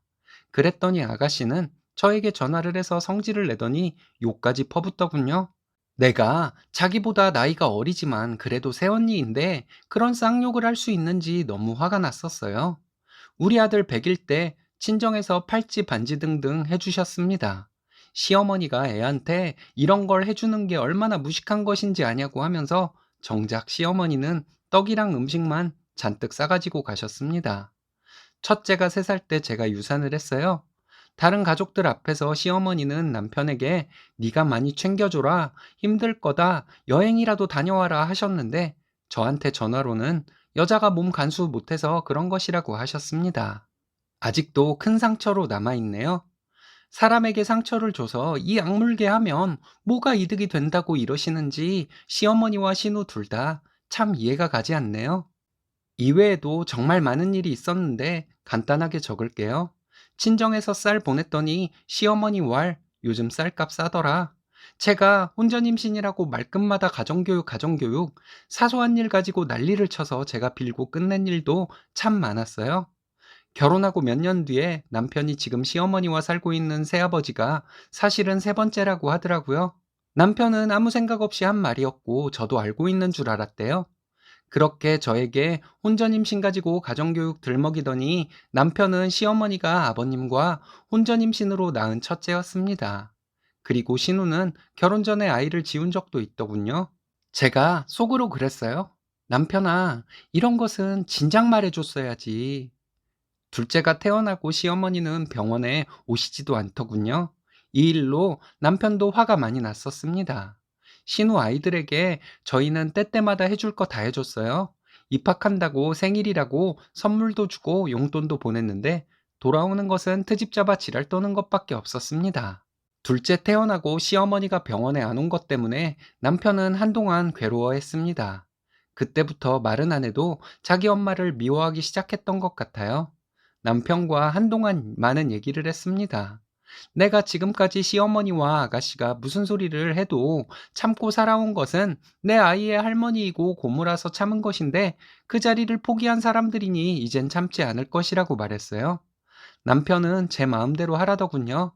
그랬더니 아가씨는 저에게 전화를 해서 성질을 내더니 욕까지 퍼붓더군요. 내가 자기보다 나이가 어리지만 그래도 새언니인데 그런 쌍욕을 할 수 있는지 너무 화가 났었어요. 우리 아들 100일 때 친정에서 팔찌 반지 등등 해주셨습니다. 시어머니가 애한테 이런 걸 해주는 게 얼마나 무식한 것인지 아냐고 하면서 정작 시어머니는 떡이랑 음식만 잔뜩 싸가지고 가셨습니다. 첫째가 3살 때 제가 유산을 했어요. 다른 가족들 앞에서 시어머니는 남편에게 네가 많이 챙겨줘라, 힘들 거다, 여행이라도 다녀와라 하셨는데 저한테 전화로는 여자가 몸 간수 못해서 그런 것이라고 하셨습니다. 아직도 큰 상처로 남아있네요. 사람에게 상처를 줘서 이 악물게 하면 뭐가 이득이 된다고 이러시는지 시어머니와 신우 둘 다 참 이해가 가지 않네요. 이외에도 정말 많은 일이 있었는데 간단하게 적을게요. 친정에서 쌀 보냈더니 시어머니 왈, 요즘 쌀값 싸더라. 제가 혼전 임신이라고 말끝마다 가정교육, 사소한 일 가지고 난리를 쳐서 제가 빌고 끝낸 일도 참 많았어요. 결혼하고 몇 년 뒤에 남편이 지금 시어머니와 살고 있는 새아버지가 사실은 3번째라고 하더라고요. 남편은 아무 생각 없이 한 말이었고 저도 알고 있는 줄 알았대요. 그렇게 저에게 혼전 임신 가지고 가정교육 들먹이더니 남편은 시어머니가 아버님과 혼전 임신으로 낳은 첫째였습니다. 그리고 신우는 결혼 전에 아이를 지운 적도 있더군요. 제가 속으로 그랬어요. 남편아, 이런 것은 진작 말해줬어야지. 둘째가 태어나고 시어머니는 병원에 오시지도 않더군요. 이 일로 남편도 화가 많이 났었습니다. 신우 아이들에게 저희는 때때마다 해줄 거 다 해줬어요. 입학한다고 생일이라고 선물도 주고 용돈도 보냈는데 돌아오는 것은 트집 잡아 지랄 떠는 것밖에 없었습니다. 둘째 태어나고 시어머니가 병원에 안 온 것 때문에 남편은 한동안 괴로워했습니다. 그때부터 말은 안 해도 자기 엄마를 미워하기 시작했던 것 같아요. 남편과 한동안 많은 얘기를 했습니다. 내가 지금까지 시어머니와 아가씨가 무슨 소리를 해도 참고 살아온 것은 내 아이의 할머니이고 고모라서 참은 것인데 그 자리를 포기한 사람들이니 이젠 참지 않을 것이라고 말했어요. 남편은 제 마음대로 하라더군요.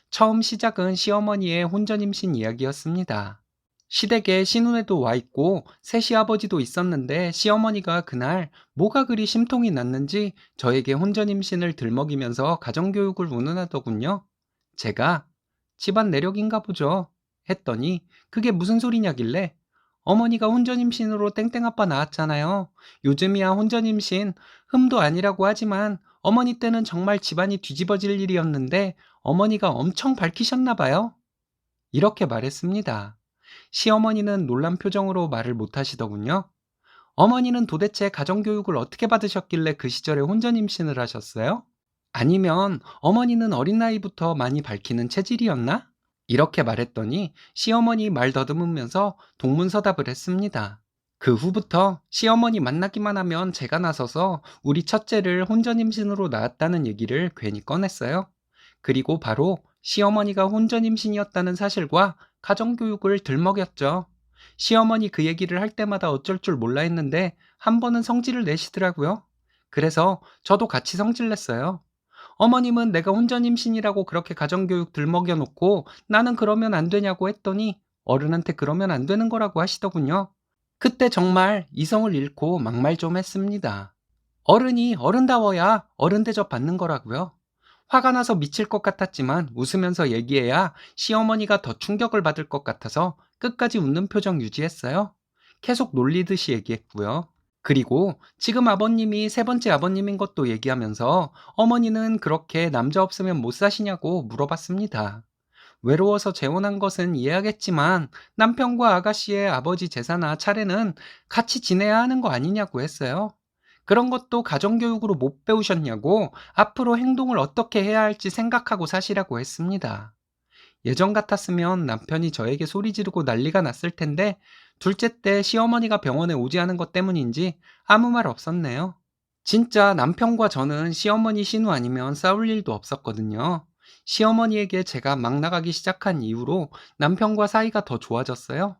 처음 시작은 시어머니의 혼전 임신 이야기였습니다. 시댁에 신혼에도 와 있고 새 시아버지도 있었는데 시어머니가 그날 뭐가 그리 심통이 났는지 저에게 혼전 임신을 들먹이면서 가정교육을 운운하더군요. 제가 집안 내력인가 보죠 했더니 그게 무슨 소리냐길래 어머니가 혼전 임신으로 땡땡 아빠 낳았잖아요. 요즘이야 혼전 임신 흠도 아니라고 하지만 어머니 때는 정말 집안이 뒤집어질 일이었는데 어머니가 엄청 밝히셨나 봐요. 이렇게 말했습니다. 시어머니는 놀란 표정으로 말을 못 하시더군요. 어머니는 도대체 가정교육을 어떻게 받으셨길래 그 시절에 혼전 임신을 하셨어요? 아니면 어머니는 어린 나이부터 많이 밝히는 체질이었나? 이렇게 말했더니 시어머니 말 더듬으면서 동문서답을 했습니다. 그 후부터 시어머니 만나기만 하면 제가 나서서 우리 첫째를 혼전 임신으로 낳았다는 얘기를 괜히 꺼냈어요. 그리고 바로 시어머니가 혼전 임신이었다는 사실과 가정교육을 들먹였죠. 시어머니 그 얘기를 할 때마다 어쩔 줄 몰라 했는데 한 번은 성질을 내시더라고요. 그래서 저도 같이 성질냈어요. 어머님은 내가 혼전 임신이라고 그렇게 가정교육 들먹여 놓고 나는 그러면 안 되냐고 했더니 어른한테 그러면 안 되는 거라고 하시더군요. 그때 정말 이성을 잃고 막말 좀 했습니다. 어른이 어른다워야 어른 대접 받는 거라고요. 화가 나서 미칠 것 같았지만 웃으면서 얘기해야 시어머니가 더 충격을 받을 것 같아서 끝까지 웃는 표정 유지했어요. 계속 놀리듯이 얘기했고요. 그리고 지금 아버님이 3번째 아버님인 것도 얘기하면서 어머니는 그렇게 남자 없으면 못 사시냐고 물어봤습니다. 외로워서 재혼한 것은 이해하겠지만 남편과 아가씨의 아버지 제사나 차례는 같이 지내야 하는 거 아니냐고 했어요. 그런 것도 가정교육으로 못 배우셨냐고 앞으로 행동을 어떻게 해야 할지 생각하고 사시라고 했습니다. 예전 같았으면 남편이 저에게 소리 지르고 난리가 났을 텐데 둘째 때 시어머니가 병원에 오지 않은 것 때문인지 아무 말 없었네요. 진짜 남편과 저는 시어머니 신우 아니면 싸울 일도 없었거든요. 시어머니에게 제가 막 나가기 시작한 이후로 남편과 사이가 더 좋아졌어요.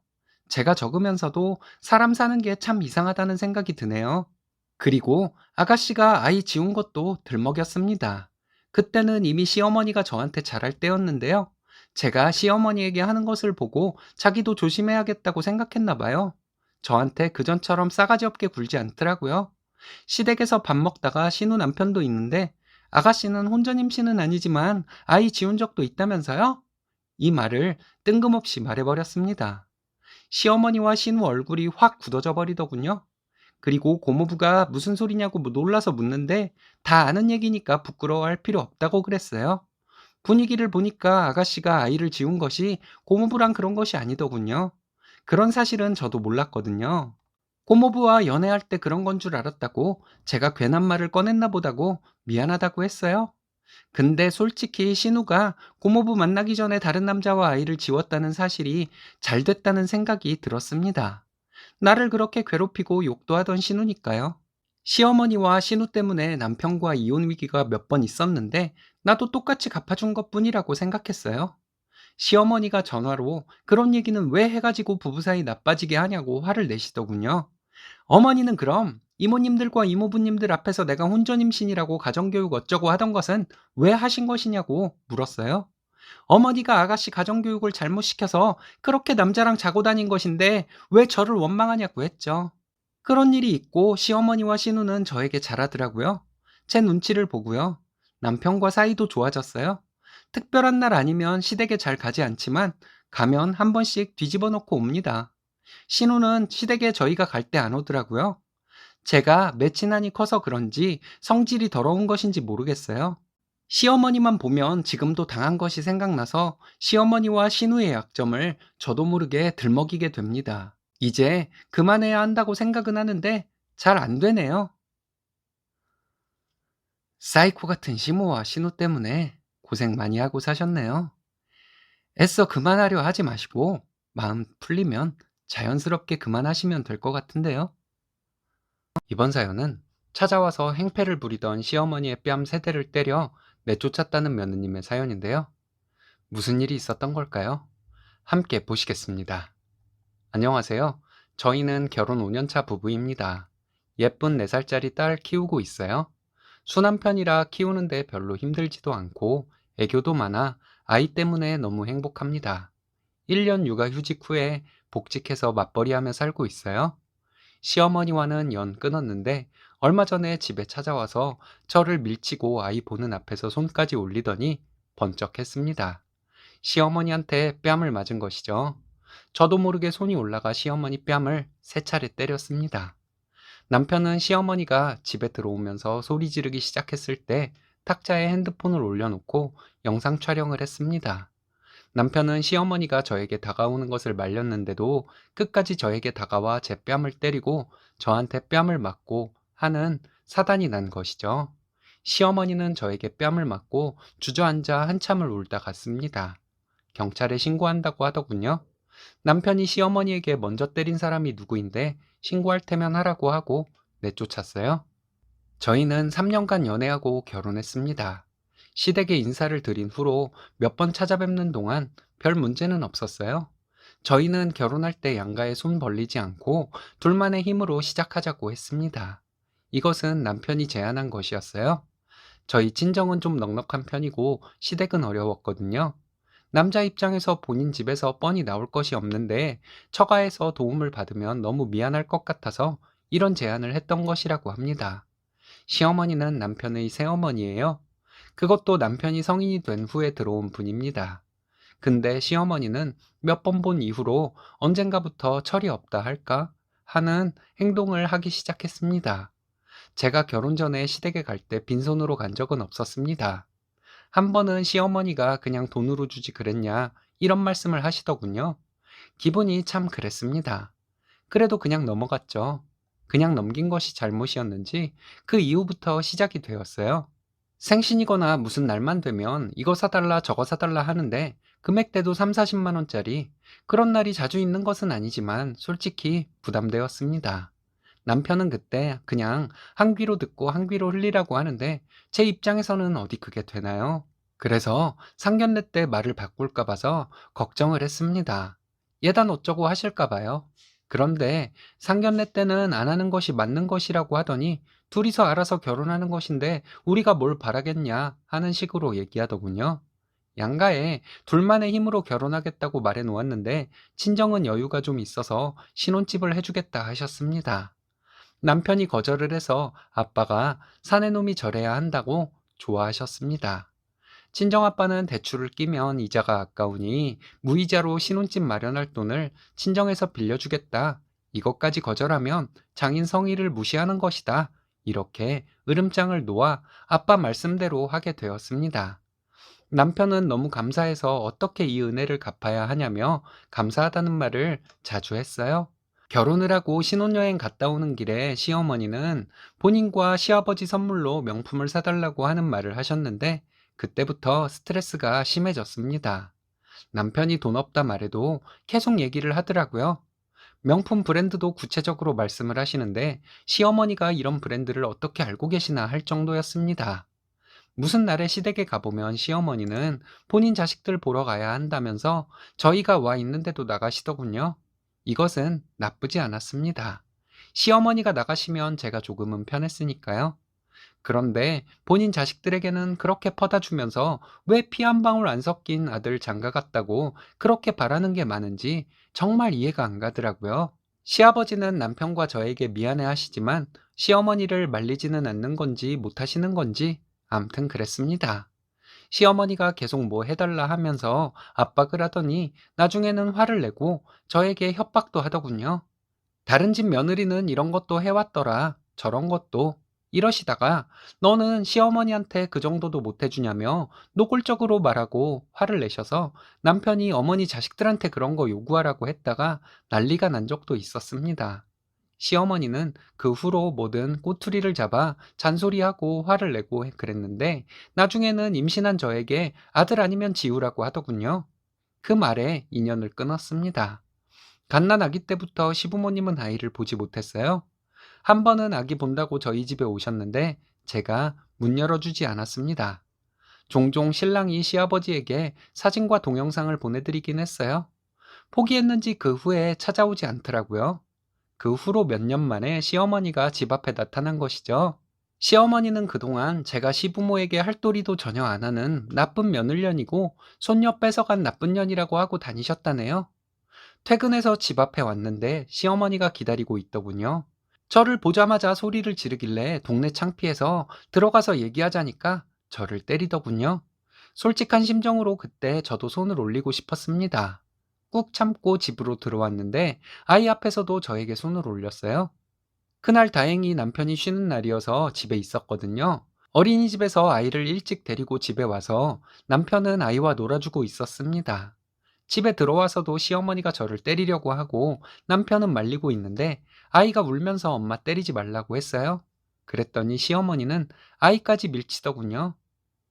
제가 적으면서도 사람 사는 게 참 이상하다는 생각이 드네요. 그리고 아가씨가 아이 지운 것도 들먹였습니다. 그때는 이미 시어머니가 저한테 잘할 때였는데요. 제가 시어머니에게 하는 것을 보고 자기도 조심해야겠다고 생각했나 봐요. 저한테 그전처럼 싸가지 없게 굴지 않더라고요. 시댁에서 밥 먹다가 신우 남편도 있는데 아가씨는 혼전 임신은 아니지만 아이 지운 적도 있다면서요? 이 말을 뜬금없이 말해버렸습니다. 시어머니와 신우 얼굴이 확 굳어져 버리더군요. 그리고 고모부가 무슨 소리냐고 놀라서 묻는데 다 아는 얘기니까 부끄러워할 필요 없다고 그랬어요. 분위기를 보니까 아가씨가 아이를 지운 것이 고모부랑 그런 것이 아니더군요. 그런 사실은 저도 몰랐거든요. 고모부와 연애할 때 그런 건 줄 알았다고 제가 괜한 말을 꺼냈나 보다고 미안하다고 했어요. 근데 솔직히 신우가 고모부 만나기 전에 다른 남자와 아이를 지웠다는 사실이 잘 됐다는 생각이 들었습니다. 나를 그렇게 괴롭히고 욕도 하던 신우니까요. 시어머니와 신우 때문에 남편과 이혼 위기가 몇 번 있었는데 나도 똑같이 갚아준 것뿐이라고 생각했어요. 시어머니가 전화로 그런 얘기는 왜 해가지고 부부 사이 나빠지게 하냐고 화를 내시더군요. 어머니는 그럼 이모님들과 이모부님들 앞에서 내가 혼전임신이라고 가정교육 어쩌고 하던 것은 왜 하신 것이냐고 물었어요. 어머니가 아가씨 가정교육을 잘못 시켜서 그렇게 남자랑 자고 다닌 것인데 왜 저를 원망하냐고 했죠. 그런 일이 있고 시어머니와 신우는 저에게 잘하더라고요. 제 눈치를 보고요. 남편과 사이도 좋아졌어요. 특별한 날 아니면 시댁에 잘 가지 않지만 가면 한 번씩 뒤집어 놓고 옵니다. 신우는 시댁에 저희가 갈 때 안 오더라고요. 제가 매친한이 커서 그런지 성질이 더러운 것인지 모르겠어요. 시어머니만 보면 지금도 당한 것이 생각나서 시어머니와 신우의 약점을 저도 모르게 들먹이게 됩니다. 이제 그만해야 한다고 생각은 하는데 잘 안 되네요. 사이코 같은 시모와 신우 때문에 고생 많이 하고 사셨네요. 애써 그만하려 하지 마시고 마음 풀리면 자연스럽게 그만하시면 될 것 같은데요. 이번 사연은 찾아와서 행패를 부리던 시어머니의 뺨 3대를 때려 내쫓았다는 며느님의 사연인데요. 무슨 일이 있었던 걸까요? 함께 보시겠습니다. 안녕하세요. 저희는 결혼 5년차 부부입니다. 예쁜 4살짜리 딸 키우고 있어요. 수남편이라 키우는데 별로 힘들지도 않고 애교도 많아 아이 때문에 너무 행복합니다. 1년 육아휴직 후에 복직해서 맞벌이하며 살고 있어요. 시어머니와는 연 끊었는데 얼마 전에 집에 찾아와서 저를 밀치고 아이 보는 앞에서 손까지 올리더니 번쩍했습니다. 시어머니한테 뺨을 맞은 것이죠. 저도 모르게 손이 올라가 시어머니 뺨을 3차례 때렸습니다. 남편은 시어머니가 집에 들어오면서 소리 지르기 시작했을 때 탁자에 핸드폰을 올려놓고 영상 촬영을 했습니다. 남편은 시어머니가 저에게 다가오는 것을 말렸는데도 끝까지 저에게 다가와 제 뺨을 때리고 저한테 뺨을 맞고 하는 사단이 난 것이죠. 시어머니는 저에게 뺨을 맞고 주저앉아 한참을 울다 갔습니다. 경찰에 신고한다고 하더군요. 남편이 시어머니에게 먼저 때린 사람이 누구인데 신고할 테면 하라고 하고 내쫓았어요. 저희는 3년간 연애하고 결혼했습니다. 시댁에 인사를 드린 후로 몇 번 찾아뵙는 동안 별 문제는 없었어요. 저희는 결혼할 때 양가에 손 벌리지 않고 둘만의 힘으로 시작하자고 했습니다. 이것은 남편이 제안한 것이었어요. 저희 친정은 좀 넉넉한 편이고 시댁은 어려웠거든요. 남자 입장에서 본인 집에서 뻔히 나올 것이 없는데 처가에서 도움을 받으면 너무 미안할 것 같아서 이런 제안을 했던 것이라고 합니다. 시어머니는 남편의 새어머니예요. 그것도 남편이 성인이 된 후에 들어온 분입니다. 근데 시어머니는 몇 번 본 이후로 언젠가부터 철이 없다 할까 하는 행동을 하기 시작했습니다. 제가 결혼 전에 시댁에 갈 때 빈손으로 간 적은 없었습니다. 한 번은 시어머니가 그냥 돈으로 주지 그랬냐 이런 말씀을 하시더군요. 기분이 참 그랬습니다. 그래도 그냥 넘어갔죠. 그냥 넘긴 것이 잘못이었는지 그 이후부터 시작이 되었어요. 생신이거나 무슨 날만 되면 이거 사달라 저거 사달라 하는데 금액대도 3, 40만 원짜리 그런 날이 자주 있는 것은 아니지만 솔직히 부담되었습니다. 남편은 그때 그냥 한 귀로 듣고 한 귀로 흘리라고 하는데 제 입장에서는 어디 그게 되나요? 그래서 상견례 때 말을 바꿀까 봐서 걱정을 했습니다. 예단 어쩌고 하실까 봐요. 그런데 상견례 때는 안 하는 것이 맞는 것이라고 하더니 둘이서 알아서 결혼하는 것인데 우리가 뭘 바라겠냐 하는 식으로 얘기하더군요. 양가에 둘만의 힘으로 결혼하겠다고 말해 놓았는데 친정은 여유가 좀 있어서 신혼집을 해주겠다 하셨습니다. 남편이 거절을 해서 아빠가 사내놈이 절해야 한다고 좋아하셨습니다. 친정아빠는 대출을 끼면 이자가 아까우니 무이자로 신혼집 마련할 돈을 친정에서 빌려주겠다 이것까지 거절하면 장인 성의를 무시하는 것이다. 이렇게 으름장을 놓아 아빠 말씀대로 하게 되었습니다. 남편은 너무 감사해서 어떻게 이 은혜를 갚아야 하냐며 감사하다는 말을 자주 했어요. 결혼을 하고 신혼여행 갔다 오는 길에 시어머니는 본인과 시아버지 선물로 명품을 사달라고 하는 말을 하셨는데 그때부터 스트레스가 심해졌습니다. 남편이 돈 없다 말해도 계속 얘기를 하더라고요. 명품 브랜드도 구체적으로 말씀을 하시는데 시어머니가 이런 브랜드를 어떻게 알고 계시나 할 정도였습니다. 무슨 날에 시댁에 가보면 시어머니는 본인 자식들 보러 가야 한다면서 저희가 와 있는데도 나가시더군요. 이것은 나쁘지 않았습니다. 시어머니가 나가시면 제가 조금은 편했으니까요. 그런데 본인 자식들에게는 그렇게 퍼다 주면서 왜 피 한 방울 안 섞인 아들 장가 같다고 그렇게 바라는 게 많은지 정말 이해가 안 가더라고요. 시아버지는 남편과 저에게 미안해 하시지만 시어머니를 말리지는 않는 건지 못하시는 건지 암튼 그랬습니다. 시어머니가 계속 뭐 해달라 하면서 압박을 하더니 나중에는 화를 내고 저에게 협박도 하더군요. 다른 집 며느리는 이런 것도 해왔더라. 저런 것도. 이러시다가 너는 시어머니한테 그 정도도 못 해주냐며 노골적으로 말하고 화를 내셔서 남편이 어머니 자식들한테 그런 거 요구하라고 했다가 난리가 난 적도 있었습니다. 시어머니는 그 후로 뭐든 꼬투리를 잡아 잔소리하고 화를 내고 그랬는데 나중에는 임신한 저에게 아들 아니면 지우라고 하더군요. 그 말에 인연을 끊었습니다. 갓난 아기 때부터 시부모님은 아이를 보지 못했어요. 한 번은 아기 본다고 저희 집에 오셨는데 제가 문 열어주지 않았습니다. 종종 신랑이 시아버지에게 사진과 동영상을 보내드리긴 했어요. 포기했는지 그 후에 찾아오지 않더라고요. 그 후로 몇 년 만에 시어머니가 집 앞에 나타난 것이죠. 시어머니는 그동안 제가 시부모에게 할 도리도 전혀 안 하는 나쁜 며느년이고 손녀 뺏어간 나쁜 년이라고 하고 다니셨다네요. 퇴근해서 집 앞에 왔는데 시어머니가 기다리고 있더군요. 저를 보자마자 소리를 지르길래 동네 창피해서 들어가서 얘기하자니까 저를 때리더군요. 솔직한 심정으로 그때 저도 손을 올리고 싶었습니다. 꾹 참고 집으로 들어왔는데 아이 앞에서도 저에게 손을 올렸어요. 그날 다행히 남편이 쉬는 날이어서 집에 있었거든요. 어린이집에서 아이를 일찍 데리고 집에 와서 남편은 아이와 놀아주고 있었습니다. 집에 들어와서도 시어머니가 저를 때리려고 하고 남편은 말리고 있는데 아이가 울면서 엄마 때리지 말라고 했어요. 그랬더니 시어머니는 아이까지 밀치더군요.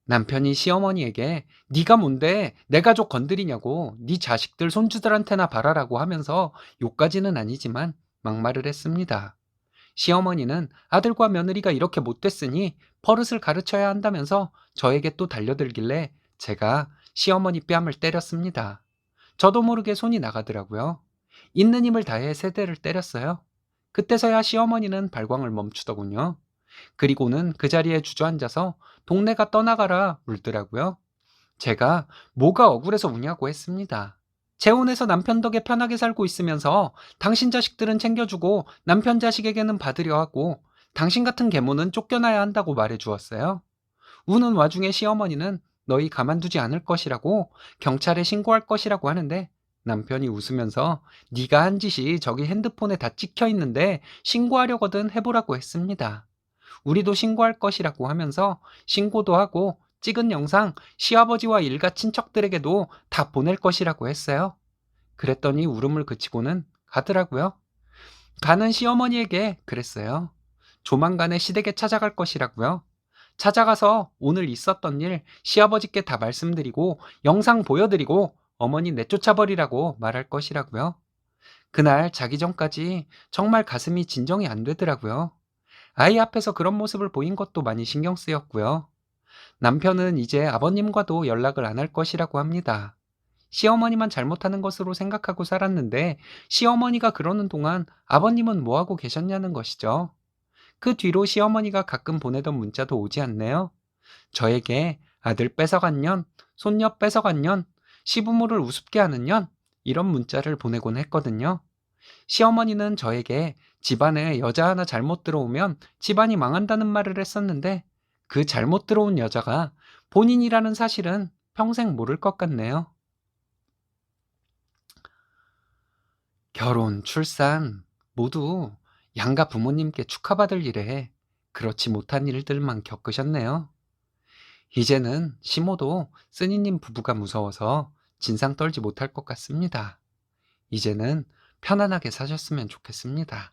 남편이 시어머니에게 네가 뭔데 내 가족 건드리냐고 네 자식들 손주들한테나 바라라고 하면서 욕까지는 아니지만 막말을 했습니다. 시어머니는 아들과 며느리가 이렇게 못됐으니 버릇을 가르쳐야 한다면서 저에게 또 달려들길래 제가 시어머니 뺨을 때렸습니다. 저도 모르게 손이 나가더라고요. 있는 힘을 다해 세대를 때렸어요. 그때서야 시어머니는 발광을 멈추더군요. 그리고는 그 자리에 주저앉아서 동네가 떠나가라 울더라고요. 제가 뭐가 억울해서 우냐고 했습니다. 재혼해서 남편 덕에 편하게 살고 있으면서 당신 자식들은 챙겨주고 남편 자식에게는 받으려 하고 당신 같은 계모는 쫓겨나야 한다고 말해 주었어요. 우는 와중에 시어머니는 너희 가만두지 않을 것이라고 경찰에 신고할 것이라고 하는데 남편이 웃으면서 네가 한 짓이 저기 핸드폰에 다 찍혀 있는데 신고하려거든 해보라고 했습니다. 우리도 신고할 것이라고 하면서 신고도 하고 찍은 영상 시아버지와 일가 친척들에게도 다 보낼 것이라고 했어요. 그랬더니 울음을 그치고는 가더라고요. 가는 시어머니에게 그랬어요. 조만간에 시댁에 찾아갈 것이라고요. 찾아가서 오늘 있었던 일 시아버지께 다 말씀드리고 영상 보여드리고 어머니 내쫓아버리라고 말할 것이라고요. 그날 자기 전까지 정말 가슴이 진정이 안 되더라고요. 아이 앞에서 그런 모습을 보인 것도 많이 신경 쓰였고요. 남편은 이제 아버님과도 연락을 안 할 것이라고 합니다. 시어머니만 잘못하는 것으로 생각하고 살았는데 시어머니가 그러는 동안 아버님은 뭐하고 계셨냐는 것이죠. 그 뒤로 시어머니가 가끔 보내던 문자도 오지 않네요. 저에게 아들 뺏어간 년, 손녀 뺏어간 년, 시부모를 우습게 하는 년, 이런 문자를 보내곤 했거든요. 시어머니는 저에게 집안에 여자 하나 잘못 들어오면 집안이 망한다는 말을 했었는데 그 잘못 들어온 여자가 본인이라는 사실은 평생 모를 것 같네요. 결혼, 출산, 모두 양가 부모님께 축하받을 일에 그렇지 못한 일들만 겪으셨네요. 이제는 시모도 쓰니님 부부가 무서워서 진상 떨지 못할 것 같습니다. 이제는 편안하게 사셨으면 좋겠습니다.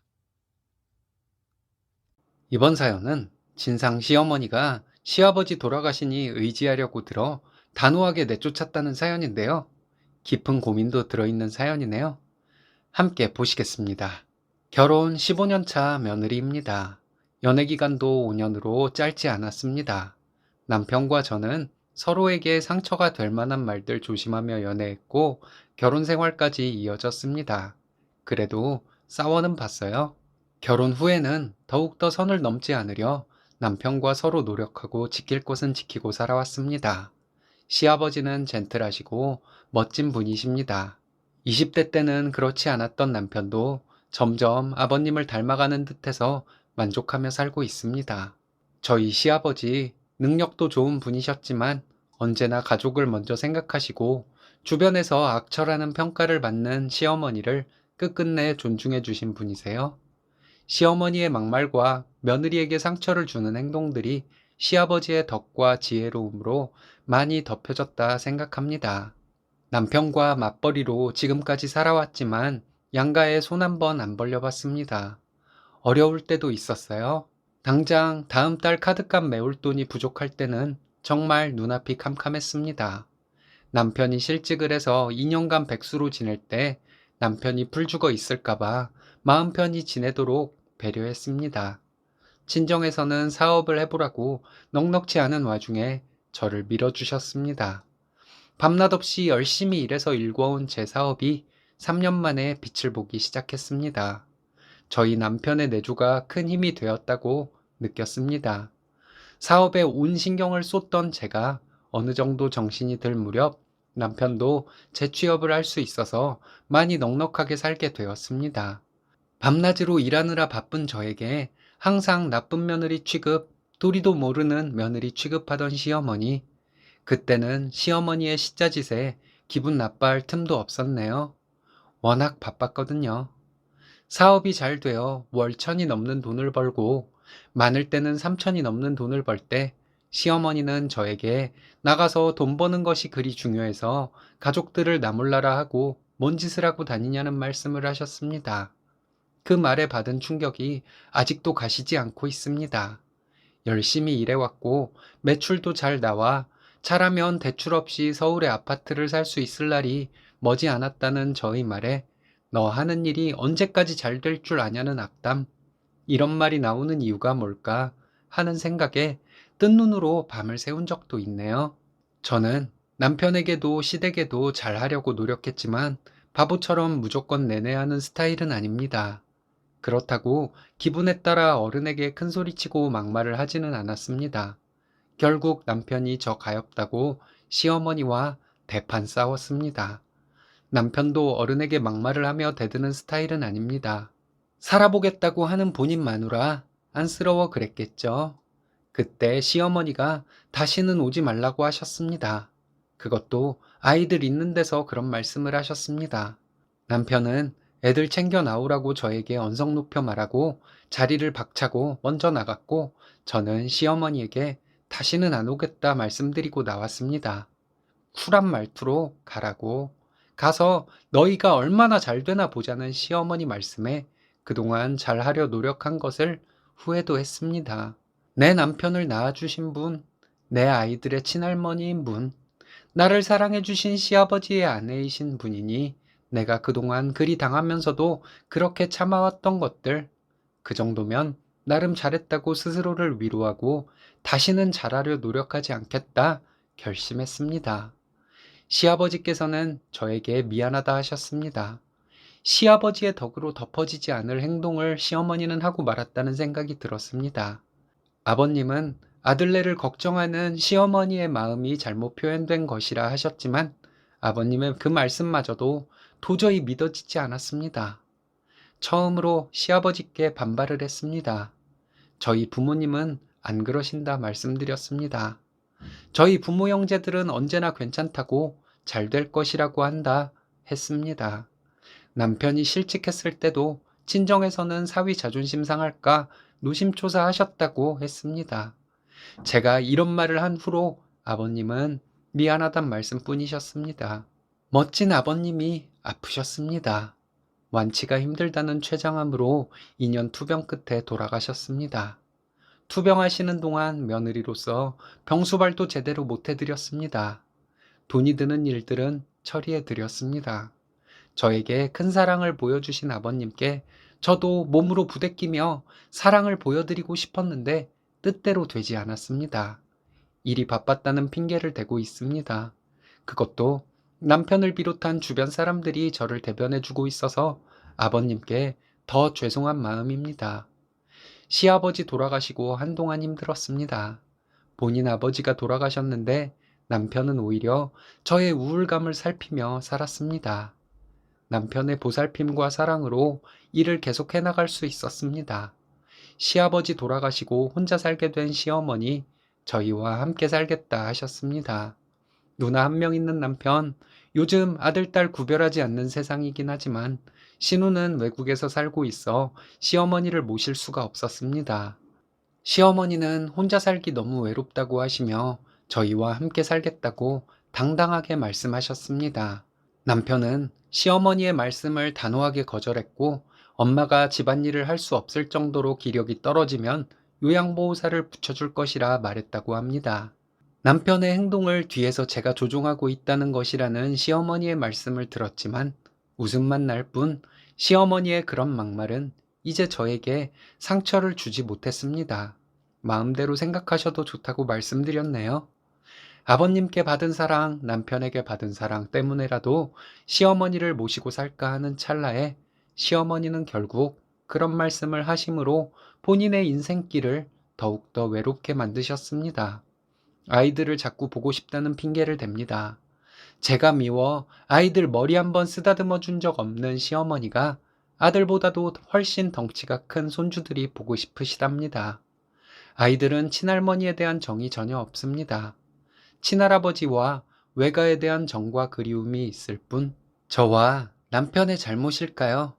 이번 사연은 진상 시어머니가 시아버지 돌아가시니 의지하려고 들어 단호하게 내쫓았다는 사연인데요. 깊은 고민도 들어있는 사연이네요. 함께 보시겠습니다. 결혼 15년 차 며느리입니다. 연애 기간도 5년으로 짧지 않았습니다. 남편과 저는 서로에게 상처가 될 만한 말들 조심하며 연애했고 결혼 생활까지 이어졌습니다. 그래도 싸워는 봤어요. 결혼 후에는 더욱더 선을 넘지 않으려 남편과 서로 노력하고 지킬 것은 지키고 살아왔습니다. 시아버지는 젠틀하시고 멋진 분이십니다. 20대 때는 그렇지 않았던 남편도 점점 아버님을 닮아가는 듯해서 만족하며 살고 있습니다. 저희 시아버지 능력도 좋은 분이셨지만 언제나 가족을 먼저 생각하시고 주변에서 악처라는 평가를 받는 시어머니를 끝끝내 존중해 주신 분이세요. 시어머니의 막말과 며느리에게 상처를 주는 행동들이 시아버지의 덕과 지혜로움으로 많이 덮여졌다 생각합니다. 남편과 맞벌이로 지금까지 살아왔지만 양가에 손 한 번 안 벌려봤습니다. 어려울 때도 있었어요. 당장 다음 달 카드값 메울 돈이 부족할 때는 정말 눈앞이 캄캄했습니다. 남편이 실직을 해서 2년간 백수로 지낼 때 남편이 풀죽어 있을까봐 마음 편히 지내도록 배려했습니다. 친정에서는 사업을 해보라고 넉넉지 않은 와중에 저를 밀어주셨습니다. 밤낮 없이 열심히 일해서 일궈온 제 사업이 3년 만에 빛을 보기 시작했습니다. 저희 남편의 내조가 큰 힘이 되었다고 느꼈습니다. 사업에 온 신경을 쏟던 제가 어느 정도 정신이 들 무렵 남편도 재취업을 할 수 있어서 많이 넉넉하게 살게 되었습니다. 밤낮으로 일하느라 바쁜 저에게 항상 나쁜 며느리 취급, 도리도 모르는 며느리 취급하던 시어머니, 그때는 시어머니의 시자짓에 기분 나빠할 틈도 없었네요. 워낙 바빴거든요. 사업이 잘 되어 월 1,000이 넘는 돈을 벌고 많을 때는 3,000이 넘는 돈을 벌 때 시어머니는 저에게 나가서 돈 버는 것이 그리 중요해서 가족들을 나몰라라 하고 뭔 짓을 하고 다니냐는 말씀을 하셨습니다. 그 말에 받은 충격이 아직도 가시지 않고 있습니다. 열심히 일해왔고 매출도 잘 나와 차라면 대출 없이 서울의 아파트를 살 수 있을 날이 머지 않았다는 저의 말에 너 하는 일이 언제까지 잘 될 줄 아냐는 악담, 이런 말이 나오는 이유가 뭘까 하는 생각에 뜬 눈으로 밤을 새운 적도 있네요. 저는 남편에게도 시댁에도 잘하려고 노력했지만 바보처럼 무조건 내내야 하는 스타일은 아닙니다. 그렇다고 기분에 따라 어른에게 큰소리치고 막말을 하지는 않았습니다. 결국 남편이 저 가엾다고 시어머니와 대판 싸웠습니다. 남편도 어른에게 막말을 하며 대드는 스타일은 아닙니다. 살아보겠다고 하는 본인 마누라 안쓰러워 그랬겠죠. 그때 시어머니가 다시는 오지 말라고 하셨습니다. 그것도 아이들 있는 데서 그런 말씀을 하셨습니다. 남편은 애들 챙겨 나오라고 저에게 언성 높여 말하고 자리를 박차고 먼저 나갔고 저는 시어머니에게 다시는 안 오겠다 말씀드리고 나왔습니다. 쿨한 말투로 가라고. 가서 너희가 얼마나 잘 되나 보자는 시어머니 말씀에 그동안 잘하려 노력한 것을 후회도 했습니다. 내 남편을 낳아주신 분, 내 아이들의 친할머니인 분, 나를 사랑해주신 시아버지의 아내이신 분이니 내가 그동안 그리 당하면서도 그렇게 참아왔던 것들, 그 정도면 나름 잘했다고 스스로를 위로하고 다시는 잘하려 노력하지 않겠다 결심했습니다. 시아버지께서는 저에게 미안하다 하셨습니다. 시아버지의 덕으로 덮어지지 않을 행동을 시어머니는 하고 말았다는 생각이 들었습니다. 아버님은 아들네를 걱정하는 시어머니의 마음이 잘못 표현된 것이라 하셨지만 아버님의 그 말씀마저도 도저히 믿어지지 않았습니다. 처음으로 시아버지께 반발을 했습니다. 저희 부모님은 안 그러신다 말씀드렸습니다. 저희 부모 형제들은 언제나 괜찮다고 잘 될 것이라고 한다 했습니다. 남편이 실직했을 때도 친정에서는 사위 자존심 상할까 노심초사하셨다고 했습니다. 제가 이런 말을 한 후로 아버님은 미안하단 말씀뿐이셨습니다. 멋진 아버님이 아프셨습니다. 완치가 힘들다는 췌장암으로 2년 투병 끝에 돌아가셨습니다. 투병하시는 동안 며느리로서 병수발도 제대로 못 해드렸습니다. 돈이 드는 일들은 처리해드렸습니다. 저에게 큰 사랑을 보여주신 아버님께 저도 몸으로 부대끼며 사랑을 보여드리고 싶었는데 뜻대로 되지 않았습니다. 일이 바빴다는 핑계를 대고 있습니다. 그것도 남편을 비롯한 주변 사람들이 저를 대변해주고 있어서 아버님께 더 죄송한 마음입니다. 시아버지 돌아가시고 한동안 힘들었습니다. 본인 아버지가 돌아가셨는데 남편은 오히려 저의 우울감을 살피며 살았습니다. 남편의 보살핌과 사랑으로 일을 계속해 나갈 수 있었습니다. 시아버지 돌아가시고 혼자 살게 된 시어머니, 저희와 함께 살겠다 하셨습니다. 누나 한 명 있는 남편, 요즘 아들, 딸 구별하지 않는 세상이긴 하지만 신우는 외국에서 살고 있어 시어머니를 모실 수가 없었습니다. 시어머니는 혼자 살기 너무 외롭다고 하시며 저희와 함께 살겠다고 당당하게 말씀하셨습니다. 남편은 시어머니의 말씀을 단호하게 거절했고 엄마가 집안일을 할 수 없을 정도로 기력이 떨어지면 요양보호사를 붙여줄 것이라 말했다고 합니다. 남편의 행동을 뒤에서 제가 조종하고 있다는 것이라는 시어머니의 말씀을 들었지만 웃음만 날 뿐 시어머니의 그런 막말은 이제 저에게 상처를 주지 못했습니다. 마음대로 생각하셔도 좋다고 말씀드렸네요. 아버님께 받은 사랑, 남편에게 받은 사랑 때문에라도 시어머니를 모시고 살까 하는 찰나에 시어머니는 결국 그런 말씀을 하심으로 본인의 인생길을 더욱더 외롭게 만드셨습니다. 아이들을 자꾸 보고 싶다는 핑계를 댑니다. 제가 미워 아이들 머리 한번 쓰다듬어 준 적 없는 시어머니가 아들보다도 훨씬 덩치가 큰 손주들이 보고 싶으시답니다. 아이들은 친할머니에 대한 정이 전혀 없습니다. 친할아버지와 외가에 대한 정과 그리움이 있을 뿐 저와 남편의 잘못일까요?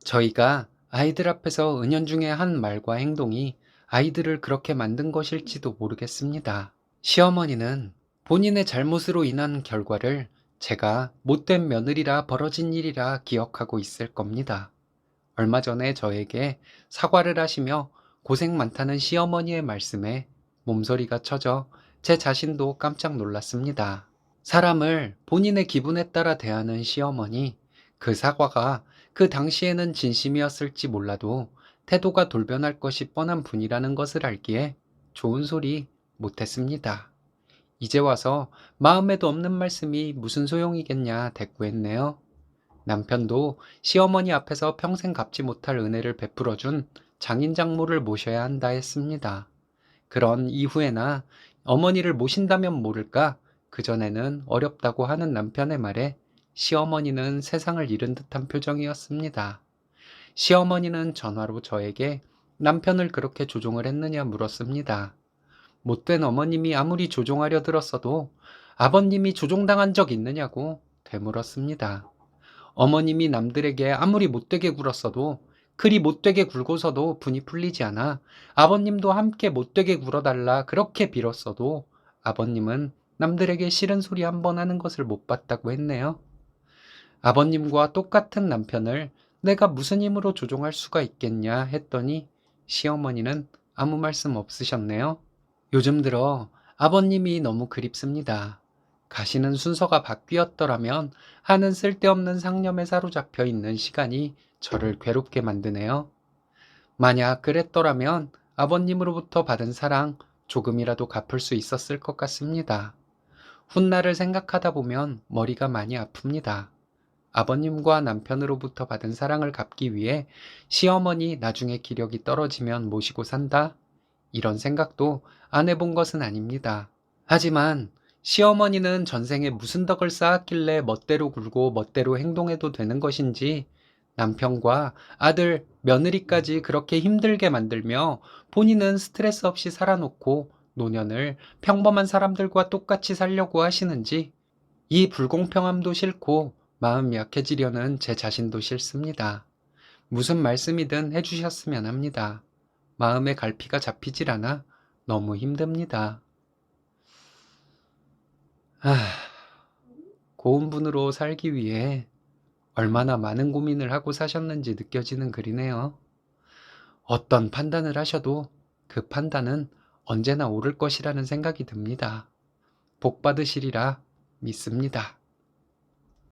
저희가 아이들 앞에서 은연중에 한 말과 행동이 아이들을 그렇게 만든 것일지도 모르겠습니다. 시어머니는 본인의 잘못으로 인한 결과를 제가 못된 며느리라 벌어진 일이라 기억하고 있을 겁니다. 얼마 전에 저에게 사과를 하시며 고생 많다는 시어머니의 말씀에 몸서리가 쳐져 제 자신도 깜짝 놀랐습니다. 사람을 본인의 기분에 따라 대하는 시어머니, 그 사과가 그 당시에는 진심이었을지 몰라도 태도가 돌변할 것이 뻔한 분이라는 것을 알기에 좋은 소리 못했습니다. 이제 와서 마음에도 없는 말씀이 무슨 소용이겠냐 대꾸했네요. 남편도 시어머니 앞에서 평생 갚지 못할 은혜를 베풀어준 장인장모를 모셔야 한다 했습니다. 그런 이후에나 어머니를 모신다면 모를까 그전에는 어렵다고 하는 남편의 말에 시어머니는 세상을 잃은 듯한 표정이었습니다. 시어머니는 전화로 저에게 남편을 그렇게 조종을 했느냐 물었습니다. 못된 어머님이 아무리 조종하려 들었어도 아버님이 조종당한 적 있느냐고 되물었습니다. 어머님이 남들에게 아무리 못되게 굴었어도 그리 못되게 굴고서도 분이 풀리지 않아 아버님도 함께 못되게 굴어달라 그렇게 빌었어도 아버님은 남들에게 싫은 소리 한 번 하는 것을 못 봤다고 했네요. 아버님과 똑같은 남편을 내가 무슨 힘으로 조종할 수가 있겠냐 했더니 시어머니는 아무 말씀 없으셨네요. 요즘 들어 아버님이 너무 그립습니다. 가시는 순서가 바뀌었더라면 하는 쓸데없는 상념에 사로잡혀 있는 시간이 저를 괴롭게 만드네요. 만약 그랬더라면 아버님으로부터 받은 사랑 조금이라도 갚을 수 있었을 것 같습니다. 훗날을 생각하다 보면 머리가 많이 아픕니다. 아버님과 남편으로부터 받은 사랑을 갚기 위해 시어머니 나중에 기력이 떨어지면 모시고 산다? 이런 생각도 안 해본 것은 아닙니다. 하지만 시어머니는 전생에 무슨 덕을 쌓았길래 멋대로 굴고 멋대로 행동해도 되는 것인지 남편과 아들, 며느리까지 그렇게 힘들게 만들며 본인은 스트레스 없이 살아놓고 노년을 평범한 사람들과 똑같이 살려고 하시는지 이 불공평함도 싫고 마음 약해지려는 제 자신도 싫습니다. 무슨 말씀이든 해주셨으면 합니다. 마음의 갈피가 잡히질 않아 너무 힘듭니다. 아, 고운 분으로 살기 위해 얼마나 많은 고민을 하고 사셨는지 느껴지는 글이네요. 어떤 판단을 하셔도 그 판단은 언제나 옳을 것이라는 생각이 듭니다. 복 받으시리라 믿습니다.